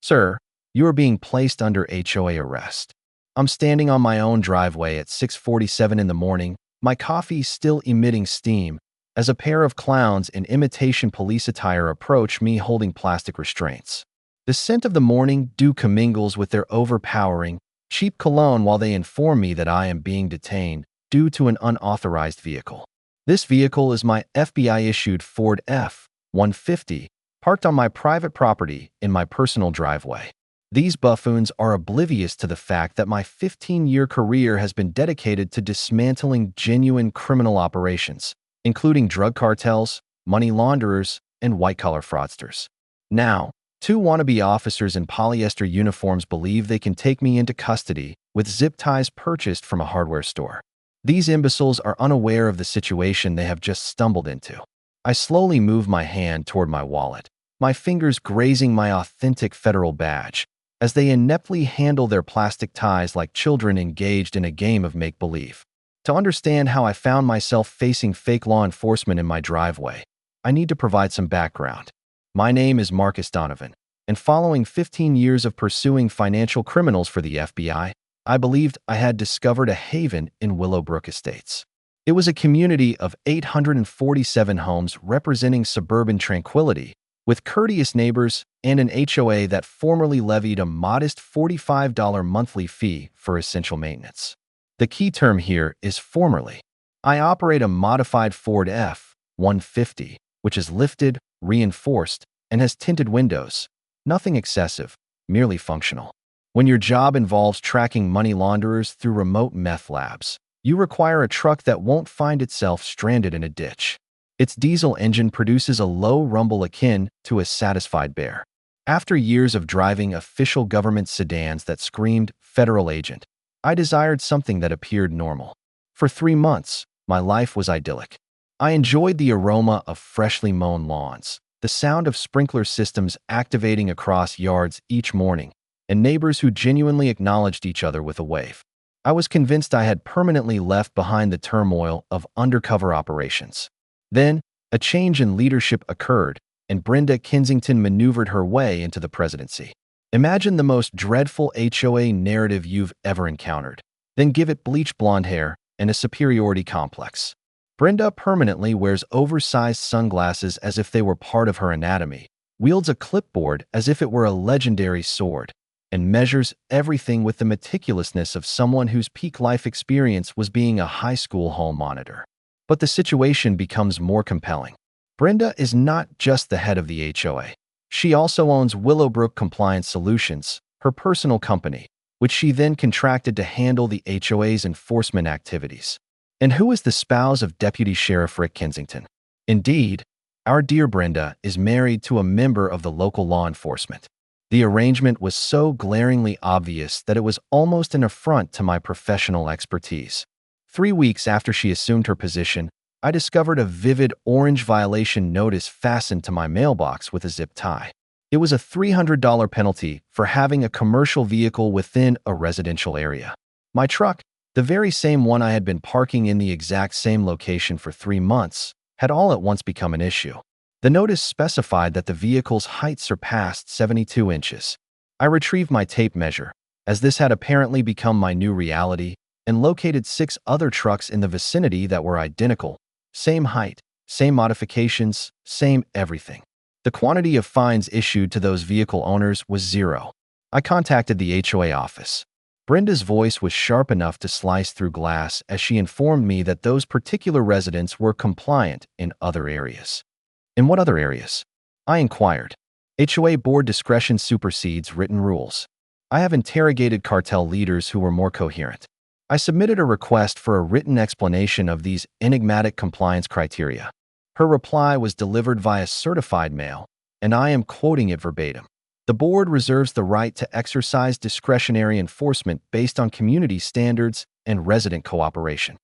Sir, you are being placed under HOA arrest. I'm standing on my own driveway at 6:47 in the morning, my coffee still emitting steam, as a pair of clowns in imitation police attire approach me holding plastic restraints. The scent of the morning dew commingles with their overpowering, cheap cologne while they inform me that I am being detained due to an unauthorized vehicle. This vehicle is my FBI-issued Ford F-150, parked on my private property in my personal driveway. These buffoons are oblivious to the fact that my 15-year career has been dedicated to dismantling genuine criminal operations, including drug cartels, money launderers, and white-collar fraudsters. Now, two wannabe officers in polyester uniforms believe they can take me into custody with zip ties purchased from a hardware store. These imbeciles are unaware of the situation they have just stumbled into. I slowly move my hand toward my wallet, my fingers grazing my authentic federal badge, as they ineptly handle their plastic ties like children engaged in a game of make-believe. To understand how I found myself facing fake law enforcement in my driveway, I need to provide some background. My name is Marcus Donovan, and following 15 years of pursuing financial criminals for the FBI, I believed I had discovered a haven in Willowbrook Estates. It was a community of 847 homes representing suburban tranquility, with courteous neighbors and an HOA that formerly levied a modest $45 monthly fee for essential maintenance. The key term here is formerly. I operate a modified Ford F-150, which is lifted, reinforced, and has tinted windows. Nothing excessive, merely functional. When your job involves tracking money launderers through remote meth labs, you require a truck that won't find itself stranded in a ditch. Its diesel engine produces a low rumble akin to a satisfied bear. After years of driving official government sedans that screamed federal agent, I desired something that appeared normal. For 3 months, my life was idyllic. I enjoyed the aroma of freshly mown lawns, the sound of sprinkler systems activating across yards each morning, and neighbors who genuinely acknowledged each other with a wave. I was convinced I had permanently left behind the turmoil of undercover operations. Then, a change in leadership occurred, and Brenda Kensington maneuvered her way into the presidency. Imagine the most dreadful HOA narrative you've ever encountered. Then give it bleach blonde hair and a superiority complex. Brenda permanently wears oversized sunglasses as if they were part of her anatomy, wields a clipboard as if it were a legendary sword, and measures everything with the meticulousness of someone whose peak life experience was being a high school hall monitor. But the situation becomes more compelling. Brenda is not just the head of the HOA. She also owns Willowbrook Compliance Solutions, her personal company, which she then contracted to handle the HOA's enforcement activities. And who is the spouse of Deputy Sheriff Rick Kensington? Indeed, our dear Brenda is married to a member of the local law enforcement. The arrangement was so glaringly obvious that it was almost an affront to my professional expertise. 3 weeks after she assumed her position, I discovered a vivid orange violation notice fastened to my mailbox with a zip tie. It was a $300 penalty for having a commercial vehicle within a residential area. My truck, the very same one I had been parking in the exact same location for 3 months, had all at once become an issue. The notice specified that the vehicle's height surpassed 72 inches. I retrieved my tape measure, as this had apparently become my new reality, and located 6 other trucks in the vicinity that were identical. Same height, same modifications, same everything. The quantity of fines issued to those vehicle owners was 0. I contacted the HOA office. Brenda's voice was sharp enough to slice through glass as she informed me that those particular residents were compliant in other areas. In what other areas? I inquired. HOA board discretion supersedes written rules. I have interrogated cartel leaders who were more coherent. I submitted a request for a written explanation of these enigmatic compliance criteria. Her reply was delivered via certified mail, and I am quoting it verbatim. The board reserves the right to exercise discretionary enforcement based on community standards and resident cooperation.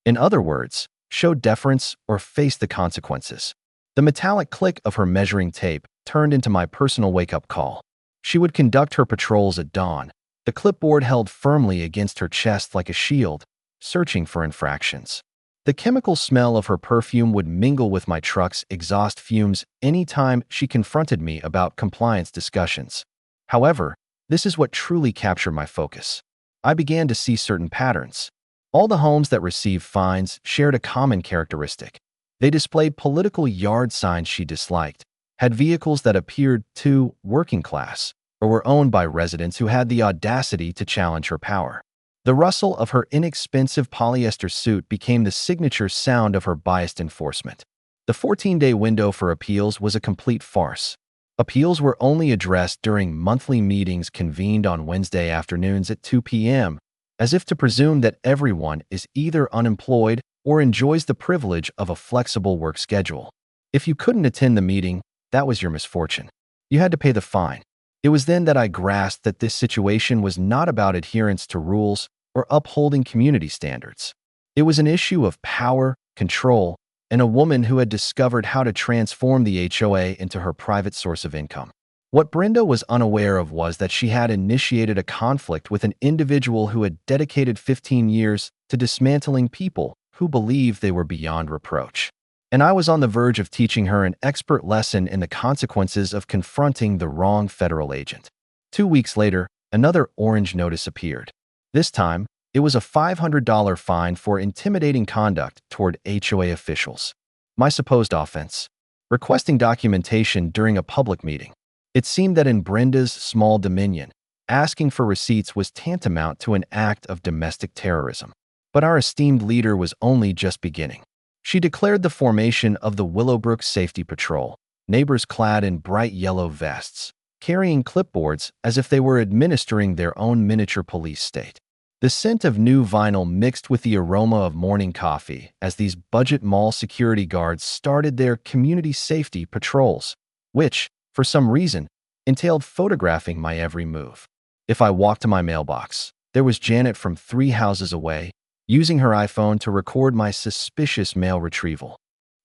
In other words, show deference or face the consequences. The metallic click of her measuring tape turned into my personal wake-up call. She would conduct her patrols at dawn, the clipboard held firmly against her chest like a shield, searching for infractions. The chemical smell of her perfume would mingle with my truck's exhaust fumes any time she confronted me about compliance discussions. However, this is what truly captured my focus. I began to see certain patterns. All the homes that received fines shared a common characteristic. They displayed political yard signs she disliked, had vehicles that appeared too working class, or were owned by residents who had the audacity to challenge her power. The rustle of her inexpensive polyester suit became the signature sound of her biased enforcement. The 14-day window for appeals was a complete farce. Appeals were only addressed during monthly meetings convened on Wednesday afternoons at 2 p.m., as if to presume that everyone is either unemployed or enjoys the privilege of a flexible work schedule. If you couldn't attend the meeting, that was your misfortune. You had to pay the fine. It was then that I grasped that this situation was not about adherence to rules or upholding community standards. It was an issue of power, control, and a woman who had discovered how to transform the HOA into her private source of income. What Brenda was unaware of was that she had initiated a conflict with an individual who had dedicated 15 years to dismantling people who believed they were beyond reproach. And I was on the verge of teaching her an expert lesson in the consequences of confronting the wrong federal agent. 2 weeks later, another orange notice appeared. This time, it was a $500 fine for intimidating conduct toward HOA officials. My supposed offense: requesting documentation during a public meeting. It seemed that in Brenda's small dominion, asking for receipts was tantamount to an act of domestic terrorism. But our esteemed leader was only just beginning. She declared the formation of the Willowbrook Safety Patrol, neighbors clad in bright yellow vests, carrying clipboards as if they were administering their own miniature police state. The scent of new vinyl mixed with the aroma of morning coffee as these budget mall security guards started their community safety patrols, which, for some reason, entailed photographing my every move. If I walked to my mailbox, there was Janet from 3 houses away, using her iPhone to record my suspicious mail retrieval.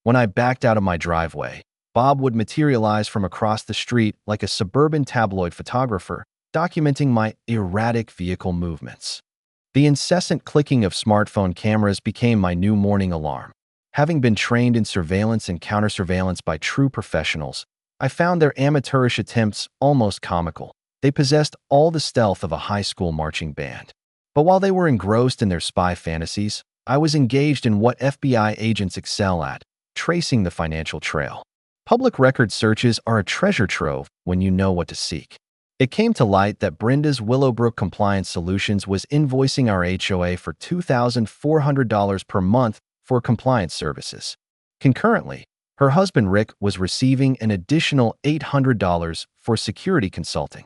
When I backed out of my driveway, Bob would materialize from across the street like a suburban tabloid photographer, documenting my erratic vehicle movements. The incessant clicking of smartphone cameras became my new morning alarm. Having been trained in surveillance and counter-surveillance by true professionals, I found their amateurish attempts almost comical. They possessed all the stealth of a high school marching band. But while they were engrossed in their spy fantasies, I was engaged in what FBI agents excel at: tracing the financial trail. Public record searches are a treasure trove when you know what to seek. It came to light that Brenda's Willowbrook Compliance Solutions was invoicing our HOA for $2,400 per month for compliance services. Concurrently, her husband Rick was receiving an additional $800 for security consulting.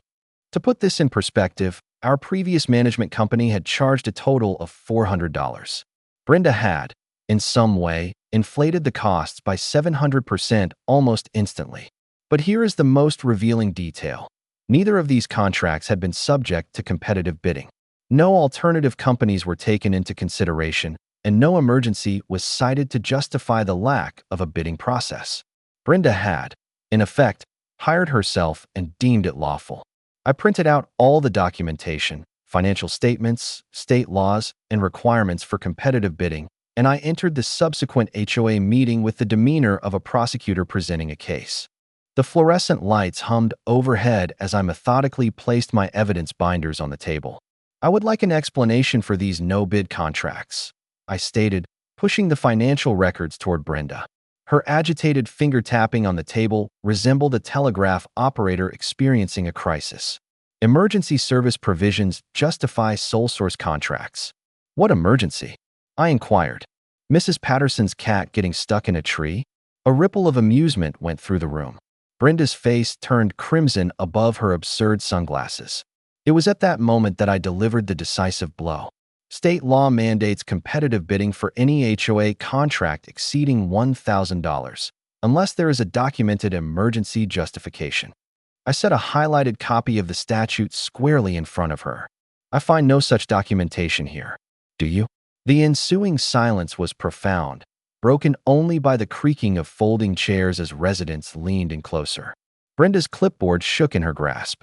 To put this in perspective, our previous management company had charged a total of $400. Brenda had, in some way, inflated the costs by 700% almost instantly. But here is the most revealing detail. Neither of these contracts had been subject to competitive bidding. No alternative companies were taken into consideration, and no emergency was cited to justify the lack of a bidding process. Brenda had, in effect, hired herself and deemed it lawful. I printed out all the documentation, financial statements, state laws, and requirements for competitive bidding, and I entered the subsequent HOA meeting with the demeanor of a prosecutor presenting a case. The fluorescent lights hummed overhead as I methodically placed my evidence binders on the table. "I would like an explanation for these no-bid contracts," I stated, pushing the financial records toward Brenda. Her agitated finger tapping on the table resembled a telegraph operator experiencing a crisis. "Emergency service provisions justify sole source contracts." "What emergency?" I inquired. "Mrs. Patterson's cat getting stuck in a tree?" A ripple of amusement went through the room. Brenda's face turned crimson above her absurd sunglasses. It was at that moment that I delivered the decisive blow. State law mandates competitive bidding for any HOA contract exceeding $1,000, unless there is a documented emergency justification. I set a highlighted copy of the statute squarely in front of her. "I find no such documentation here. Do you?" The ensuing silence was profound, broken only by the creaking of folding chairs as residents leaned in closer. Brenda's clipboard shook in her grasp.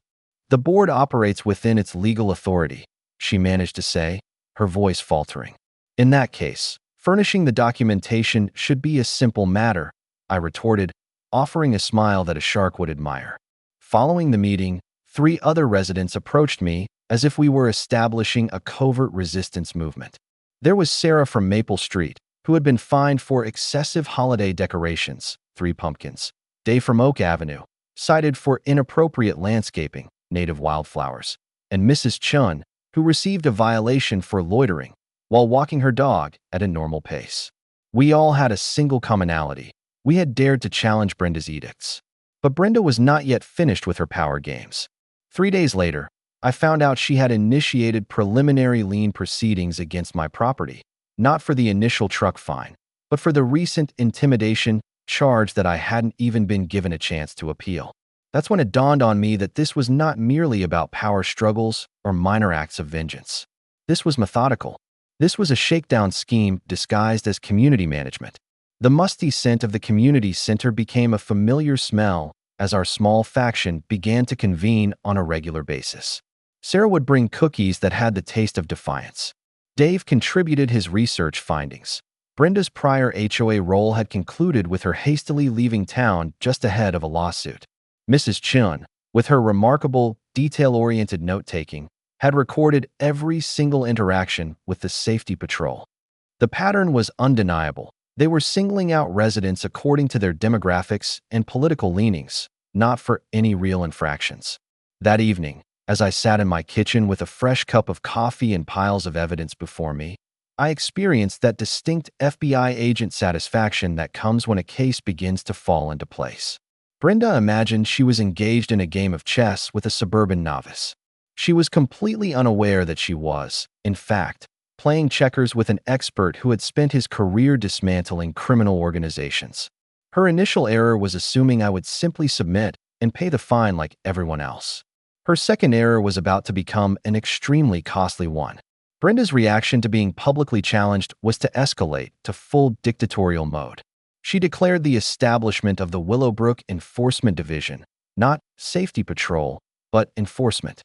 "The board operates within its legal authority," she managed to say, her voice faltering. "In that case, furnishing the documentation should be a simple matter," I retorted, offering a smile that a shark would admire. Following the meeting, 3 other residents approached me as if we were establishing a covert resistance movement. There was Sarah from Maple Street, who had been fined for excessive holiday decorations, 3 pumpkins. Dave from Oak Avenue, cited for inappropriate landscaping, native wildflowers. And Mrs. Chun, who received a violation for loitering while walking her dog at a normal pace. We all had a single commonality. We had dared to challenge Brenda's edicts. But Brenda was not yet finished with her power games. 3 days later, I found out she had initiated preliminary lien proceedings against my property, not for the initial truck fine, but for the recent intimidation charge that I hadn't even been given a chance to appeal. That's when it dawned on me that this was not merely about power struggles or minor acts of vengeance. This was methodical. This was a shakedown scheme disguised as community management. The musty scent of the community center became a familiar smell as our small faction began to convene on a regular basis. Sarah would bring cookies that had the taste of defiance. Dave contributed his research findings. Brenda's prior HOA role had concluded with her hastily leaving town just ahead of a lawsuit. Mrs. Chun, with her remarkable, detail-oriented note-taking, had recorded every single interaction with the safety patrol. The pattern was undeniable. They were singling out residents according to their demographics and political leanings, not for any real infractions. That evening, as I sat in my kitchen with a fresh cup of coffee and piles of evidence before me, I experienced that distinct FBI agent satisfaction that comes when a case begins to fall into place. Brenda imagined she was engaged in a game of chess with a suburban novice. She was completely unaware that she was, in fact, playing checkers with an expert who had spent his career dismantling criminal organizations. Her initial error was assuming I would simply submit and pay the fine like everyone else. Her second error was about to become an extremely costly one. Brenda's reaction to being publicly challenged was to escalate to full dictatorial mode. She declared the establishment of the Willowbrook Enforcement Division, not safety patrol, but enforcement.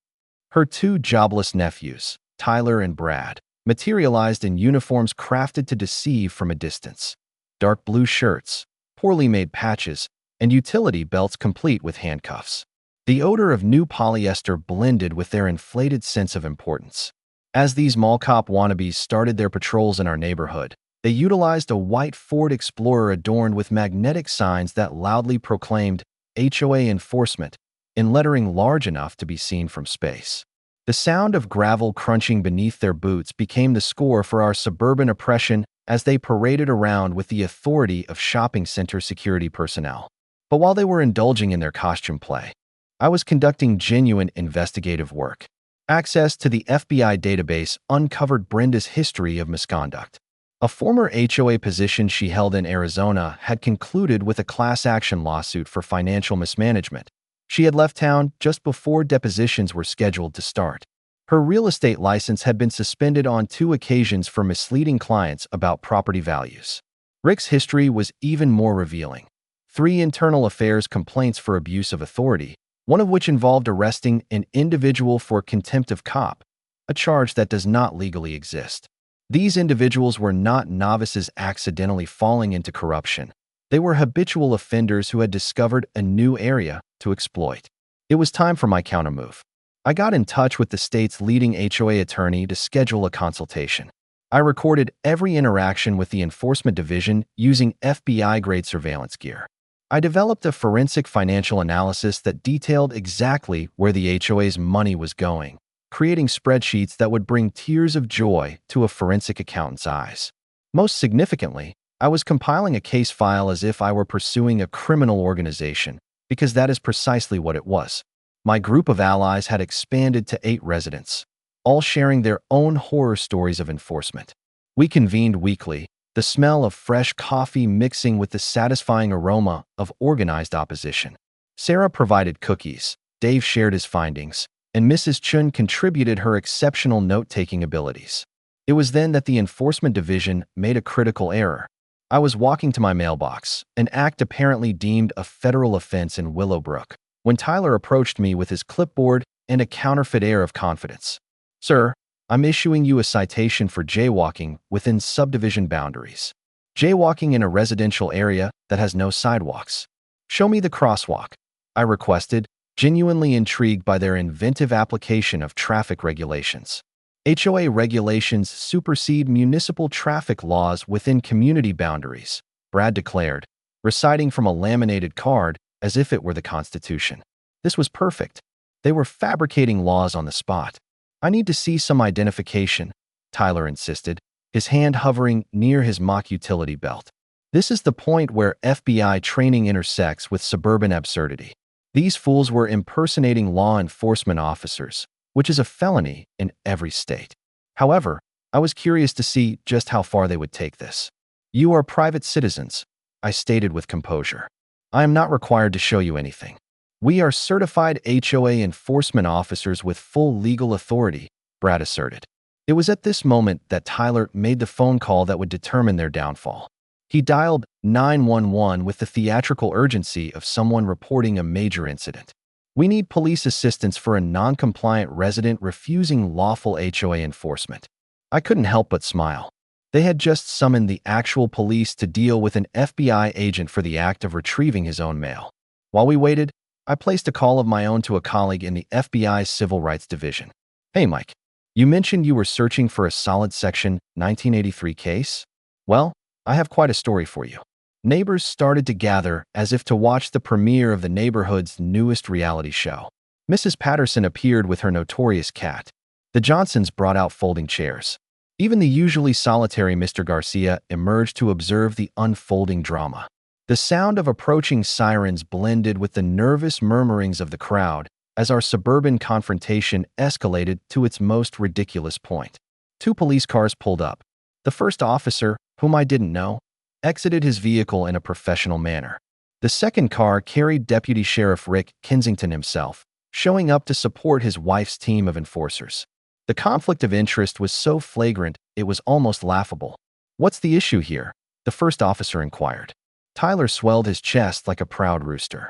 Her 2 jobless nephews, Tyler and Brad, materialized in uniforms crafted to deceive from a distance. Dark blue shirts, poorly made patches, and utility belts complete with handcuffs. The odor of new polyester blended with their inflated sense of importance. As these mall cop wannabes started their patrols in our neighborhood, they utilized a white Ford Explorer adorned with magnetic signs that loudly proclaimed HOA enforcement in lettering large enough to be seen from space. The sound of gravel crunching beneath their boots became the score for our suburban oppression as they paraded around with the authority of shopping center security personnel. But while they were indulging in their costume play, I was conducting genuine investigative work. Access to the FBI database uncovered Brenda's history of misconduct. A former HOA position she held in Arizona had concluded with a class action lawsuit for financial mismanagement. She had left town just before depositions were scheduled to start. Her real estate license had been suspended on 2 occasions for misleading clients about property values. Rick's history was even more revealing. 3 internal affairs complaints for abuse of authority, one of which involved arresting an individual for contempt of cop, a charge that does not legally exist. These individuals were not novices accidentally falling into corruption. They were habitual offenders who had discovered a new area to exploit. It was time for my countermove. I got in touch with the state's leading HOA attorney to schedule a consultation. I recorded every interaction with the enforcement division using FBI-grade surveillance gear. I developed a forensic financial analysis that detailed exactly where the HOA's money was going, creating spreadsheets that would bring tears of joy to a forensic accountant's eyes. Most significantly, I was compiling a case file as if I were pursuing a criminal organization, because that is precisely what it was. My group of allies had expanded to 8 residents, all sharing their own horror stories of enforcement. We convened weekly, the smell of fresh coffee mixing with the satisfying aroma of organized opposition. Sarah provided cookies, Dave shared his findings, and Mrs. Chun contributed her exceptional note-taking abilities. It was then that the enforcement division made a critical error. I was walking to my mailbox, an act apparently deemed a federal offense in Willowbrook, when Tyler approached me with his clipboard and a counterfeit air of confidence. "Sir, I'm issuing you a citation for jaywalking within subdivision boundaries. Jaywalking in a residential area that has no sidewalks. Show me the crosswalk," I requested, genuinely intrigued by their inventive application of traffic regulations. HOA regulations supersede municipal traffic laws within community boundaries, Brad declared, reciting from a laminated card as if it were the Constitution. This was perfect. They were fabricating laws on the spot. I need to see some identification, Tyler insisted, his hand hovering near his mock utility belt. This is the point where FBI training intersects with suburban absurdity. These fools were impersonating law enforcement officers, which is a felony in every state. However, I was curious to see just how far they would take this. You are private citizens, I stated with composure. I am not required to show you anything. We are certified HOA enforcement officers with full legal authority, Brad asserted. It was at this moment that Tyler made the phone call that would determine their downfall. He dialed 911 with the theatrical urgency of someone reporting a major incident. We need police assistance for a non-compliant resident refusing lawful HOA enforcement. I couldn't help but smile. They had just summoned the actual police to deal with an FBI agent for the act of retrieving his own mail. While we waited, I placed a call of my own to a colleague in the FBI's Civil Rights Division. Hey, Mike, you mentioned you were searching for a solid Section 1983 case? Well, I have quite a story for you. Neighbors started to gather as if to watch the premiere of the neighborhood's newest reality show. Mrs. Patterson appeared with her notorious cat. The Johnsons brought out folding chairs. Even the usually solitary Mr. Garcia emerged to observe the unfolding drama. The sound of approaching sirens blended with the nervous murmurings of the crowd as our suburban confrontation escalated to its most ridiculous point. 2 police cars pulled up. The first officer, whom I didn't know, exited his vehicle in a professional manner. The second car carried Deputy Sheriff Rick Kensington himself, showing up to support his wife's team of enforcers. The conflict of interest was so flagrant it was almost laughable. What's the issue here? The first officer inquired. Tyler swelled his chest like a proud rooster.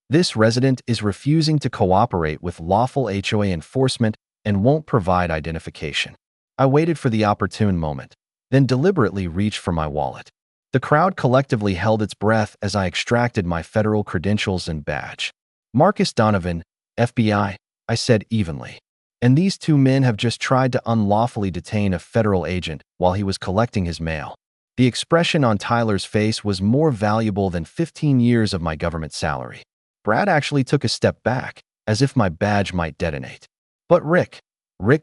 This resident is refusing to cooperate with lawful HOA enforcement and won't provide identification. I waited for the opportune moment, then deliberately reached for my wallet. The crowd collectively held its breath as I extracted my federal credentials and badge. Marcus Donovan, FBI, I said evenly. And these 2 men have just tried to unlawfully detain a federal agent while he was collecting his mail. The expression on Tyler's face was more valuable than 15 years of my government salary. Brad actually took a step back, as if my badge might detonate. But Rick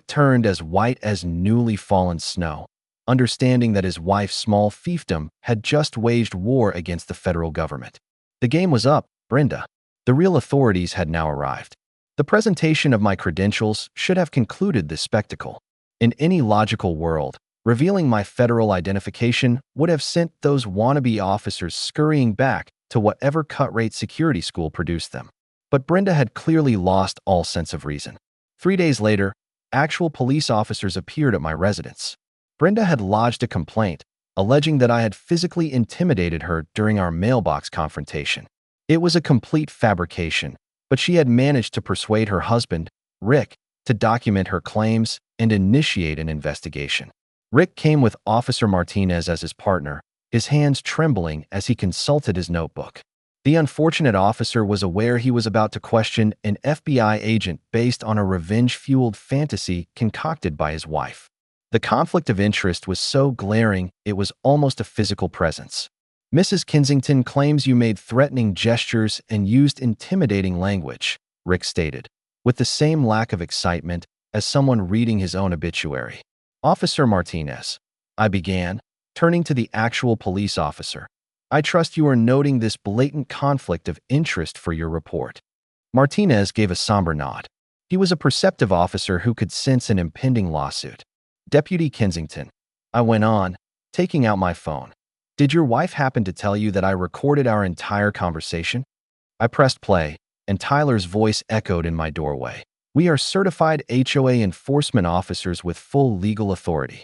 turned as white as newly fallen snow, understanding that his wife's small fiefdom had just waged war against the federal government. The game was up, Brenda. The real authorities had now arrived. The presentation of my credentials should have concluded this spectacle. In any logical world, revealing my federal identification would have sent those wannabe officers scurrying back to whatever cut-rate security school produced them. But Brenda had clearly lost all sense of reason. 3 days later, actual police officers appeared at my residence. Brenda had lodged a complaint, alleging that I had physically intimidated her during our mailbox confrontation. It was a complete fabrication, but she had managed to persuade her husband, Rick, to document her claims and initiate an investigation. Rick came with Officer Martinez as his partner, his hands trembling as he consulted his notebook. The unfortunate officer was aware he was about to question an FBI agent based on a revenge-fueled fantasy concocted by his wife. The conflict of interest was so glaring it was almost a physical presence. Mrs. Kensington claims you made threatening gestures and used intimidating language, Rick stated, with the same lack of excitement as someone reading his own obituary. Officer Martinez, I began, turning to the actual police officer. I trust you are noting this blatant conflict of interest for your report. Martinez gave a somber nod. He was a perceptive officer who could sense an impending lawsuit. Deputy Kensington, I went on, taking out my phone. Did your wife happen to tell you that I recorded our entire conversation? I pressed play, and Tyler's voice echoed in my doorway. We are certified HOA enforcement officers with full legal authority.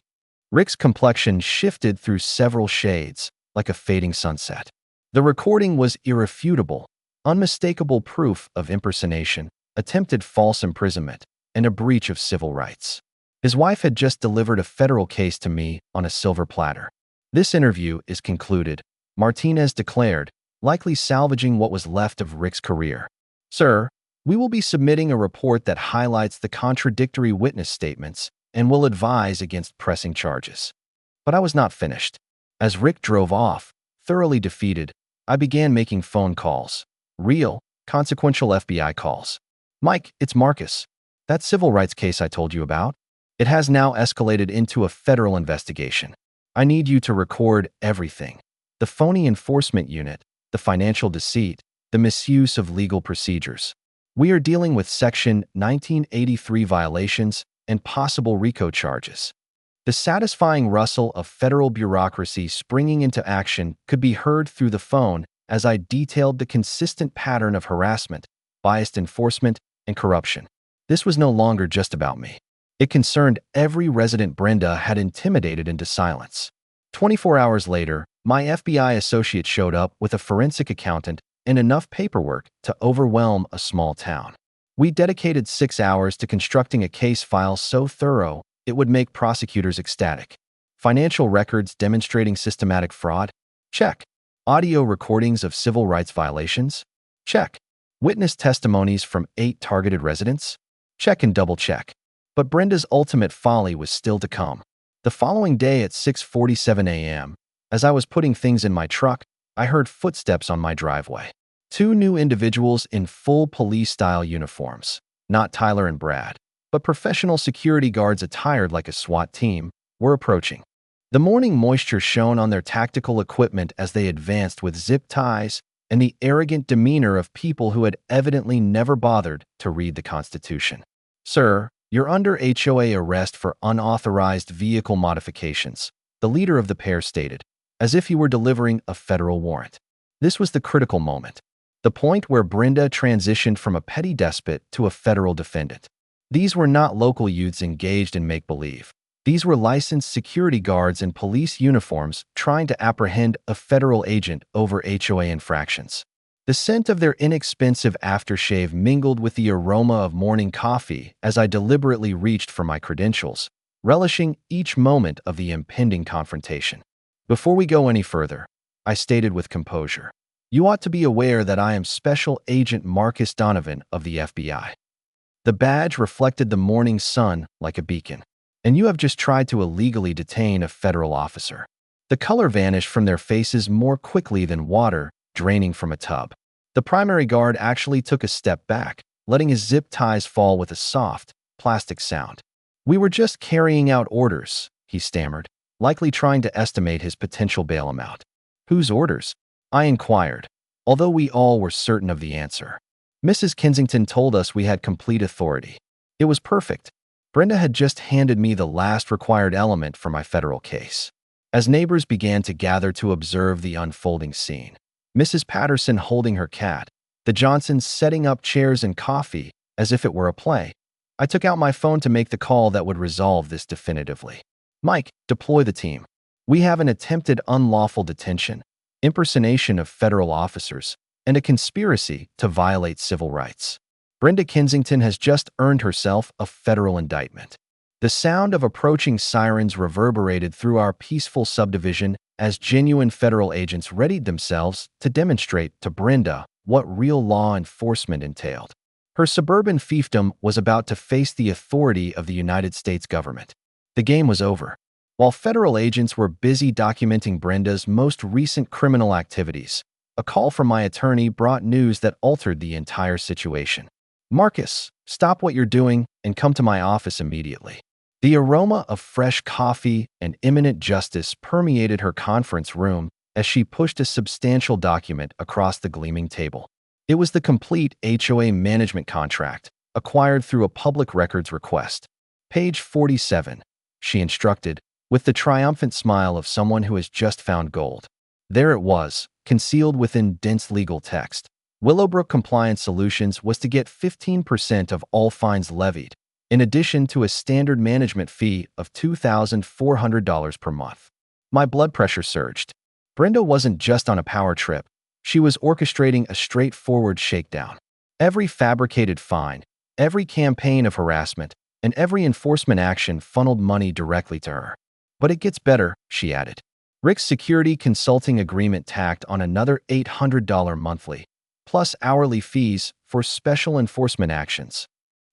Rick's complexion shifted through several shades, like a fading sunset. The recording was irrefutable, unmistakable proof of impersonation, attempted false imprisonment, and a breach of civil rights. His wife had just delivered a federal case to me on a silver platter. This interview is concluded, Martinez declared, likely salvaging what was left of Rick's career. Sir, We will be submitting a report that highlights the contradictory witness statements and will advise against pressing charges. But I was not finished. As Rick drove off, thoroughly defeated, I began making phone calls. Real, consequential FBI calls. Mike, it's Marcus. That civil rights case I told you about? It has now escalated into a federal investigation. I need you to record everything. The phony enforcement unit, the financial deceit, the misuse of legal procedures. We are dealing with Section 1983 violations and possible RICO charges. The satisfying rustle of federal bureaucracy springing into action could be heard through the phone as I detailed the consistent pattern of harassment, biased enforcement, and corruption. This was no longer just about me. It concerned every resident Brenda had intimidated into silence. 24 hours later, my FBI associate showed up with a forensic accountant and enough paperwork to overwhelm a small town. We dedicated 6 hours to constructing a case file so thorough it would make prosecutors ecstatic. Financial records demonstrating systematic fraud? Check. Audio recordings of civil rights violations? Check. Witness testimonies from 8 targeted residents? Check and double check. But Brenda's ultimate folly was still to come. The following day at 6:47 a.m., as I was putting things in my truck, I heard footsteps on my driveway. 2 new individuals in full police-style uniforms, not Tyler and Brad, but professional security guards attired like a SWAT team, were approaching. The morning moisture shone on their tactical equipment as they advanced with zip ties and the arrogant demeanor of people who had evidently never bothered to read the Constitution. "Sir, you're under HOA arrest for unauthorized vehicle modifications," the leader of the pair stated, as if he were delivering a federal warrant. This was the critical moment, the point where Brenda transitioned from a petty despot to a federal defendant. These were not local youths engaged in make-believe. These were licensed security guards in police uniforms trying to apprehend a federal agent over HOA infractions. The scent of their inexpensive aftershave mingled with the aroma of morning coffee as I deliberately reached for my credentials, relishing each moment of the impending confrontation. "Before we go any further," I stated with composure, "you ought to be aware that I am Special Agent Marcus Donovan of the FBI. The badge reflected the morning sun like a beacon, and you have just tried to illegally detain a federal officer." The color vanished from their faces more quickly than water draining from a tub. The primary guard actually took a step back, letting his zip ties fall with a soft, plastic sound. "We were just carrying out orders," he stammered, likely trying to estimate his potential bail amount. "Whose orders?" I inquired, although we all were certain of the answer. "Mrs. Kensington told us we had complete authority." It was perfect. Brenda had just handed me the last required element for my federal case. As neighbors began to gather to observe the unfolding scene, Mrs. Patterson holding her cat, the Johnsons setting up chairs and coffee as if it were a play, I took out my phone to make the call that would resolve this definitively. "Mike, deploy the team. We have an attempted unlawful detention, impersonation of federal officers, and a conspiracy to violate civil rights. Brenda Kensington has just earned herself a federal indictment." The sound of approaching sirens reverberated through our peaceful subdivision as genuine federal agents readied themselves to demonstrate to Brenda what real law enforcement entailed. Her suburban fiefdom was about to face the authority of the United States government. The game was over. While federal agents were busy documenting Brenda's most recent criminal activities, a call from my attorney brought news that altered the entire situation. "Marcus, stop what you're doing and come to my office immediately." The aroma of fresh coffee and imminent justice permeated her conference room as she pushed a substantial document across the gleaming table. It was the complete HOA management contract, acquired through a public records request. "Page 47, she instructed, with the triumphant smile of someone who has just found gold. There it was, concealed within dense legal text. Willowbrook Compliance Solutions was to get 15% of all fines levied, in addition to a standard management fee of $2,400 per month. My blood pressure surged. Brenda wasn't just on a power trip. She was orchestrating a straightforward shakedown. Every fabricated fine, every campaign of harassment, and every enforcement action funneled money directly to her. "But it gets better," she added. "Rick's security consulting agreement tacked on another $800 monthly, plus hourly fees for special enforcement actions.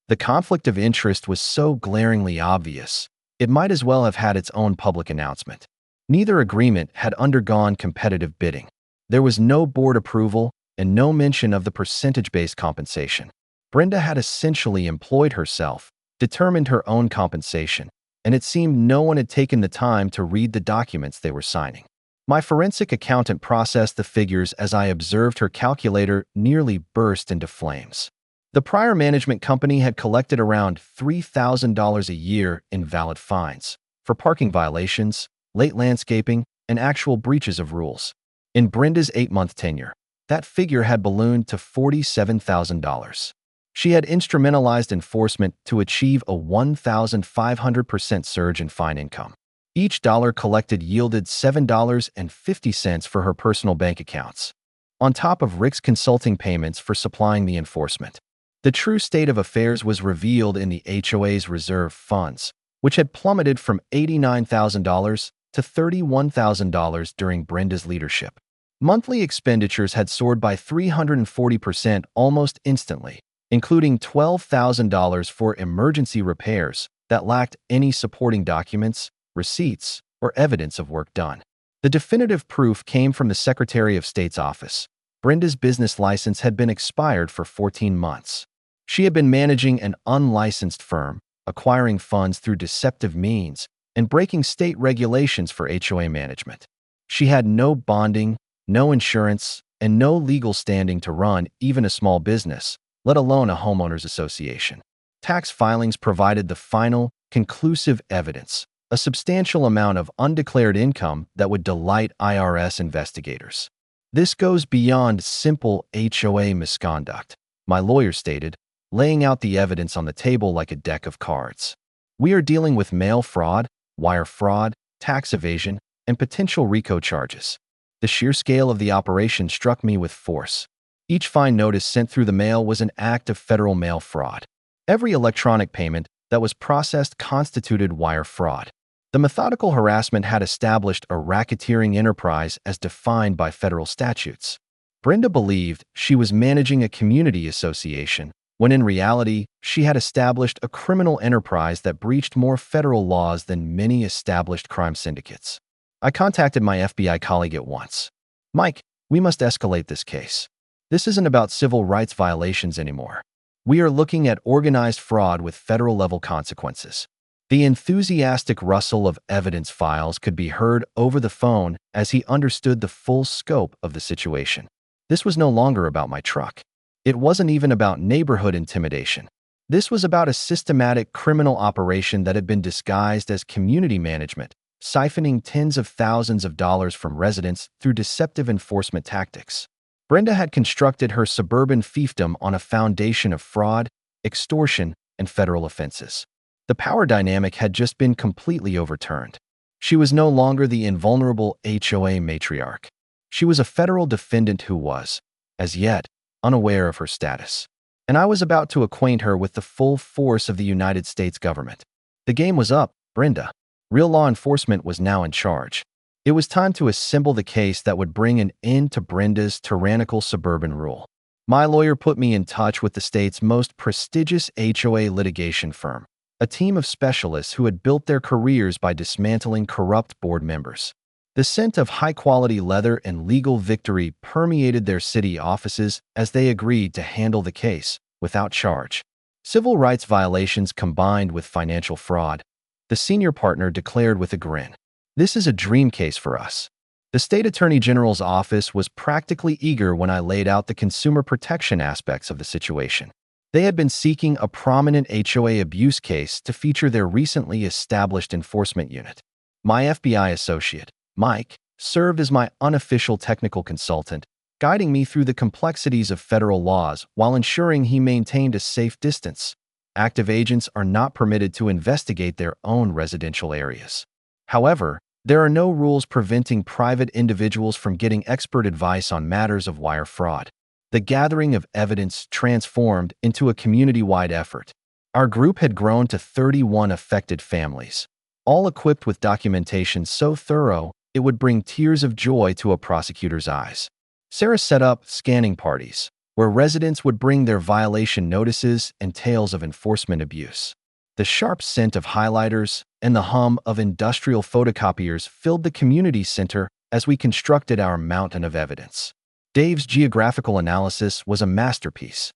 The conflict of interest was so glaringly obvious, it might as well have had its own public announcement. Neither agreement had undergone competitive bidding. There was no board approval and no mention of the percentage-based compensation. Brenda had essentially employed herself, determined her own compensation, and it seemed no one had taken the time to read the documents they were signing. My forensic accountant processed the figures as I observed her calculator nearly burst into flames. The prior management company had collected around $3,000 a year in valid fines for parking violations, late landscaping, and actual breaches of rules. In Brenda's 8-month tenure, that figure had ballooned to $47,000. She had instrumentalized enforcement to achieve a 1,500% surge in fine income. Each dollar collected yielded $7.50 for her personal bank accounts, on top of Rick's consulting payments for supplying the enforcement. The true state of affairs was revealed in the HOA's reserve funds, which had plummeted from $89,000 to $31,000 during Brenda's leadership. Monthly expenditures had soared by 340% almost instantly, including $12,000 for emergency repairs that lacked any supporting documents, receipts, or evidence of work done. The definitive proof came from the Secretary of State's office. Brenda's business license had been expired for 14 months. She had been managing an unlicensed firm, acquiring funds through deceptive means, and breaking state regulations for HOA management. She had no bonding, no insurance, and no legal standing to run even a small business, let alone a homeowners association. Tax filings provided the final, conclusive evidence, a substantial amount of undeclared income that would delight IRS investigators. This goes beyond simple HOA misconduct, my lawyer stated, laying out the evidence on the table like a deck of cards. We are dealing with mail fraud, wire fraud, tax evasion, and potential RICO charges. The sheer scale of the operation struck me with force. Each fine notice sent through the mail was an act of federal mail fraud. Every electronic payment that was processed constituted wire fraud. The methodical harassment had established a racketeering enterprise as defined by federal statutes. Brenda believed she was managing a community association, when in reality, she had established a criminal enterprise that breached more federal laws than many established crime syndicates. I contacted my FBI colleague at once. "Mike, we must escalate this case. This isn't about civil rights violations anymore. We are looking at organized fraud with federal-level consequences." The enthusiastic rustle of evidence files could be heard over the phone as he understood the full scope of the situation. This was no longer about my truck. It wasn't even about neighborhood intimidation. This was about a systematic criminal operation that had been disguised as community management, siphoning tens of thousands of dollars from residents through deceptive enforcement tactics. Brenda had constructed her suburban fiefdom on a foundation of fraud, extortion, and federal offenses. The power dynamic had just been completely overturned. She was no longer the invulnerable HOA matriarch. She was a federal defendant who was, as yet, unaware of her status. And I was about to acquaint her with the full force of the United States government. The game was up, Brenda. Real law enforcement was now in charge. It was time to assemble the case that would bring an end to Brenda's tyrannical suburban rule. My lawyer put me in touch with the state's most prestigious HOA litigation firm, a team of specialists who had built their careers by dismantling corrupt board members. The scent of high-quality leather and legal victory permeated their city offices as they agreed to handle the case without charge. Civil rights violations combined with financial fraud, the senior partner declared with a grin. "This is a dream case for us." The state attorney general's office was practically eager when I laid out the consumer protection aspects of the situation. They had been seeking a prominent HOA abuse case to feature their recently established enforcement unit. My FBI associate, Mike, served as my unofficial technical consultant, guiding me through the complexities of federal laws while ensuring he maintained a safe distance. Active agents are not permitted to investigate their own residential areas. However, there are no rules preventing private individuals from getting expert advice on matters of wire fraud. The gathering of evidence transformed into a community-wide effort. Our group had grown to 31 affected families, all equipped with documentation so thorough it would bring tears of joy to a prosecutor's eyes. Sarah set up scanning parties, where residents would bring their violation notices and tales of enforcement abuse. The sharp scent of highlighters and the hum of industrial photocopiers filled the community center as we constructed our mountain of evidence. Dave's geographical analysis was a masterpiece.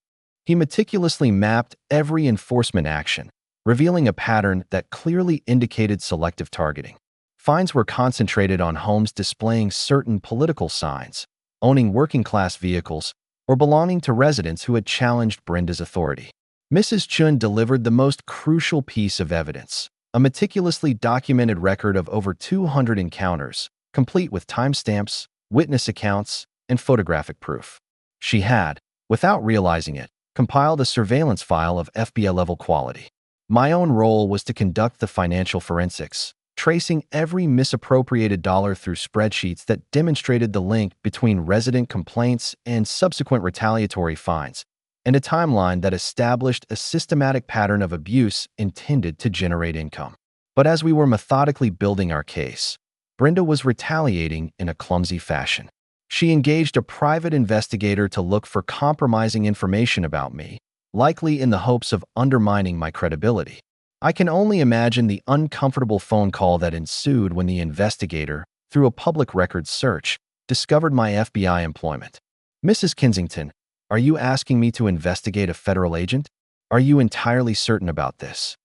He meticulously mapped every enforcement action, revealing a pattern that clearly indicated selective targeting. Fines were concentrated on homes displaying certain political signs, owning working-class vehicles, or belonging to residents who had challenged Brenda's authority. Mrs. Chun delivered the most crucial piece of evidence, a meticulously documented record of over 200 encounters, complete with timestamps, witness accounts, and photographic proof. She had, without realizing it, compiled a surveillance file of FBI-level quality. My own role was to conduct the financial forensics, tracing every misappropriated dollar through spreadsheets that demonstrated the link between resident complaints and subsequent retaliatory fines, and a timeline that established a systematic pattern of abuse intended to generate income. But as we were methodically building our case, Brenda was retaliating in a clumsy fashion. She engaged a private investigator to look for compromising information about me, likely in the hopes of undermining my credibility. I can only imagine the uncomfortable phone call that ensued when the investigator, through a public records search, discovered my FBI employment. "Mrs. Kensington, are you asking me to investigate a federal agent? Are you entirely certain about this?"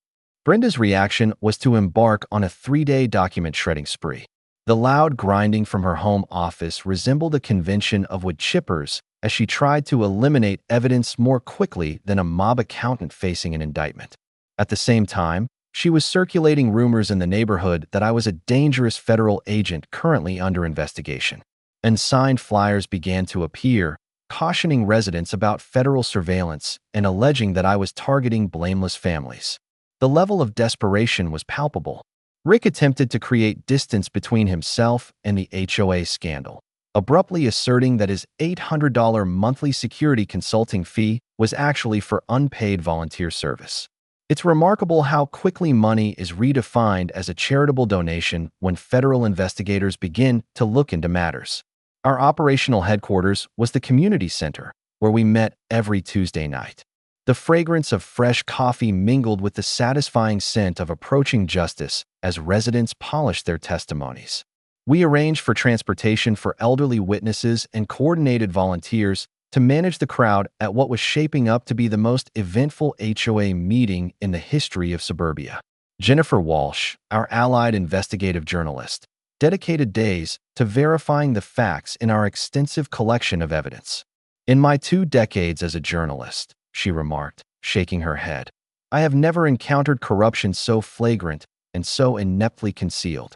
Brenda's reaction was to embark on a 3-day document shredding spree. The loud grinding from her home office resembled a convention of wood chippers as she tried to eliminate evidence more quickly than a mob accountant facing an indictment. At the same time, she was circulating rumors in the neighborhood that I was a dangerous federal agent currently under investigation. And signed flyers began to appear, cautioning residents about federal surveillance and alleging that I was targeting blameless families. The level of desperation was palpable. Rick attempted to create distance between himself and the HOA scandal, abruptly asserting that his $800 monthly security consulting fee was actually for unpaid volunteer service. It's remarkable how quickly money is redefined as a charitable donation when federal investigators begin to look into matters. Our operational headquarters was the community center, where we met every Tuesday night. The fragrance of fresh coffee mingled with the satisfying scent of approaching justice as residents polished their testimonies. We arranged for transportation for elderly witnesses and coordinated volunteers to manage the crowd at what was shaping up to be the most eventful HOA meeting in the history of suburbia. Jennifer Walsh, our allied investigative journalist, dedicated days to verifying the facts in our extensive collection of evidence. "In my 2 decades as a journalist," she remarked, shaking her head, "I have never encountered corruption so flagrant and so ineptly concealed."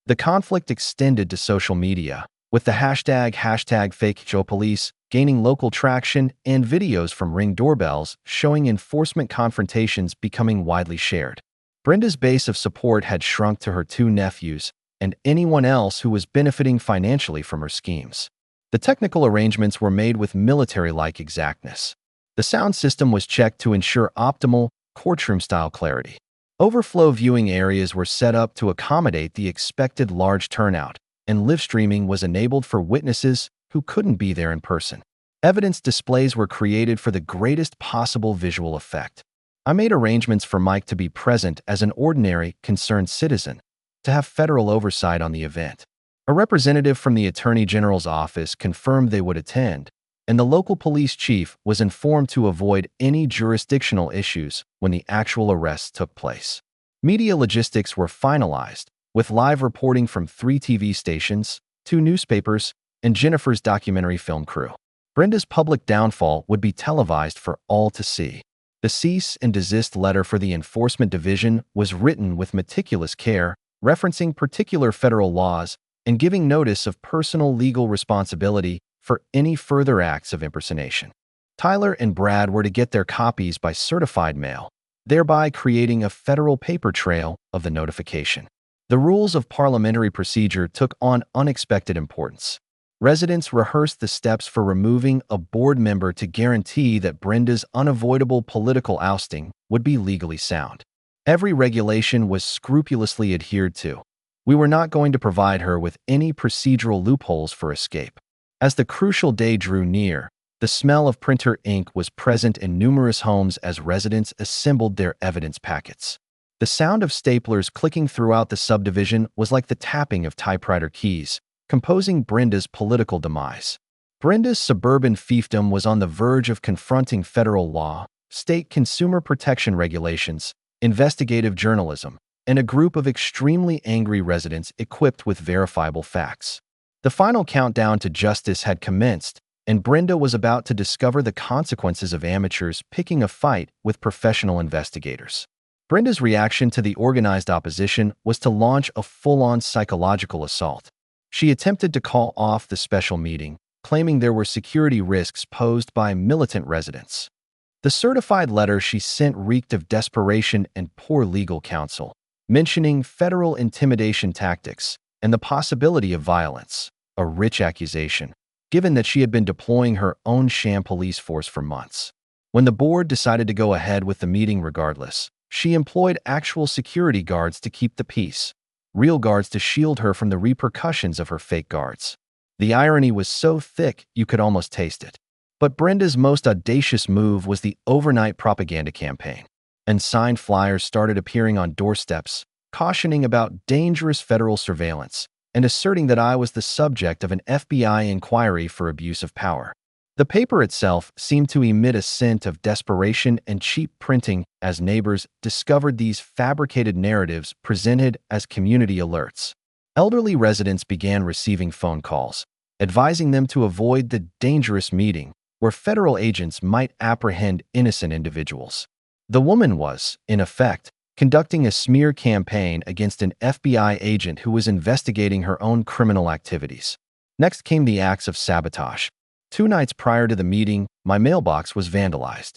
The conflict extended to social media, with the hashtag #FakeHOPolice gaining local traction and videos from Ring doorbells showing enforcement confrontations becoming widely shared. Brenda's base of support had shrunk to her 2 nephews and anyone else who was benefiting financially from her schemes. The technical arrangements were made with military-like exactness. The sound system was checked to ensure optimal, courtroom-style clarity. Overflow viewing areas were set up to accommodate the expected large turnout, and live streaming was enabled for witnesses who couldn't be there in person. Evidence displays were created for the greatest possible visual effect. I made arrangements for Mike to be present as an ordinary, concerned citizen, to have federal oversight on the event. A representative from the Attorney General's office confirmed they would attend, and the local police chief was informed to avoid any jurisdictional issues when the actual arrests took place. Media logistics were finalized, with live reporting from 3 TV stations, 2 newspapers, and Jennifer's documentary film crew. Brenda's public downfall would be televised for all to see. The cease and desist letter for the Enforcement Division was written with meticulous care, referencing particular federal laws and giving notice of personal legal responsibility for any further acts of impersonation. Tyler and Brad were to get their copies by certified mail, thereby creating a federal paper trail of the notification. The rules of parliamentary procedure took on unexpected importance. Residents rehearsed the steps for removing a board member to guarantee that Brenda's unavoidable political ousting would be legally sound. Every regulation was scrupulously adhered to. We were not going to provide her with any procedural loopholes for escape. As the crucial day drew near, The smell of printer ink was present in numerous homes as residents assembled their evidence packets. The sound of staplers clicking throughout the subdivision was like the tapping of typewriter keys, composing Brenda's political demise. Brenda's suburban fiefdom was on the verge of confronting federal law, state consumer protection regulations, investigative journalism, and a group of extremely angry residents equipped with verifiable facts. The final countdown to justice had commenced, and Brenda was about to discover the consequences of amateurs picking a fight with professional investigators. Brenda's reaction to the organized opposition was to launch a full-on psychological assault. She attempted to call off the special meeting, claiming there were security risks posed by militant residents. The certified letter she sent reeked of desperation and poor legal counsel, mentioning federal intimidation tactics and the possibility of violence, a rich accusation, given that she had been deploying her own sham police force for months. When the board decided to go ahead with the meeting regardless, she employed actual security guards to keep the peace, real guards to shield her from the repercussions of her fake guards. The irony was so thick you could almost taste it. But Brenda's most audacious move was the overnight propaganda campaign, and signed flyers started appearing on doorsteps, cautioning about dangerous federal surveillance and asserting that I was the subject of an FBI inquiry for abuse of power. The paper itself seemed to emit a scent of desperation and cheap printing as neighbors discovered these fabricated narratives presented as community alerts. Elderly residents began receiving phone calls, advising them to avoid the dangerous meeting where federal agents might apprehend innocent individuals. The woman was, in effect, conducting a smear campaign against an FBI agent who was investigating her own criminal activities. Next came the acts of sabotage. 2 nights prior to the meeting, my mailbox was vandalized.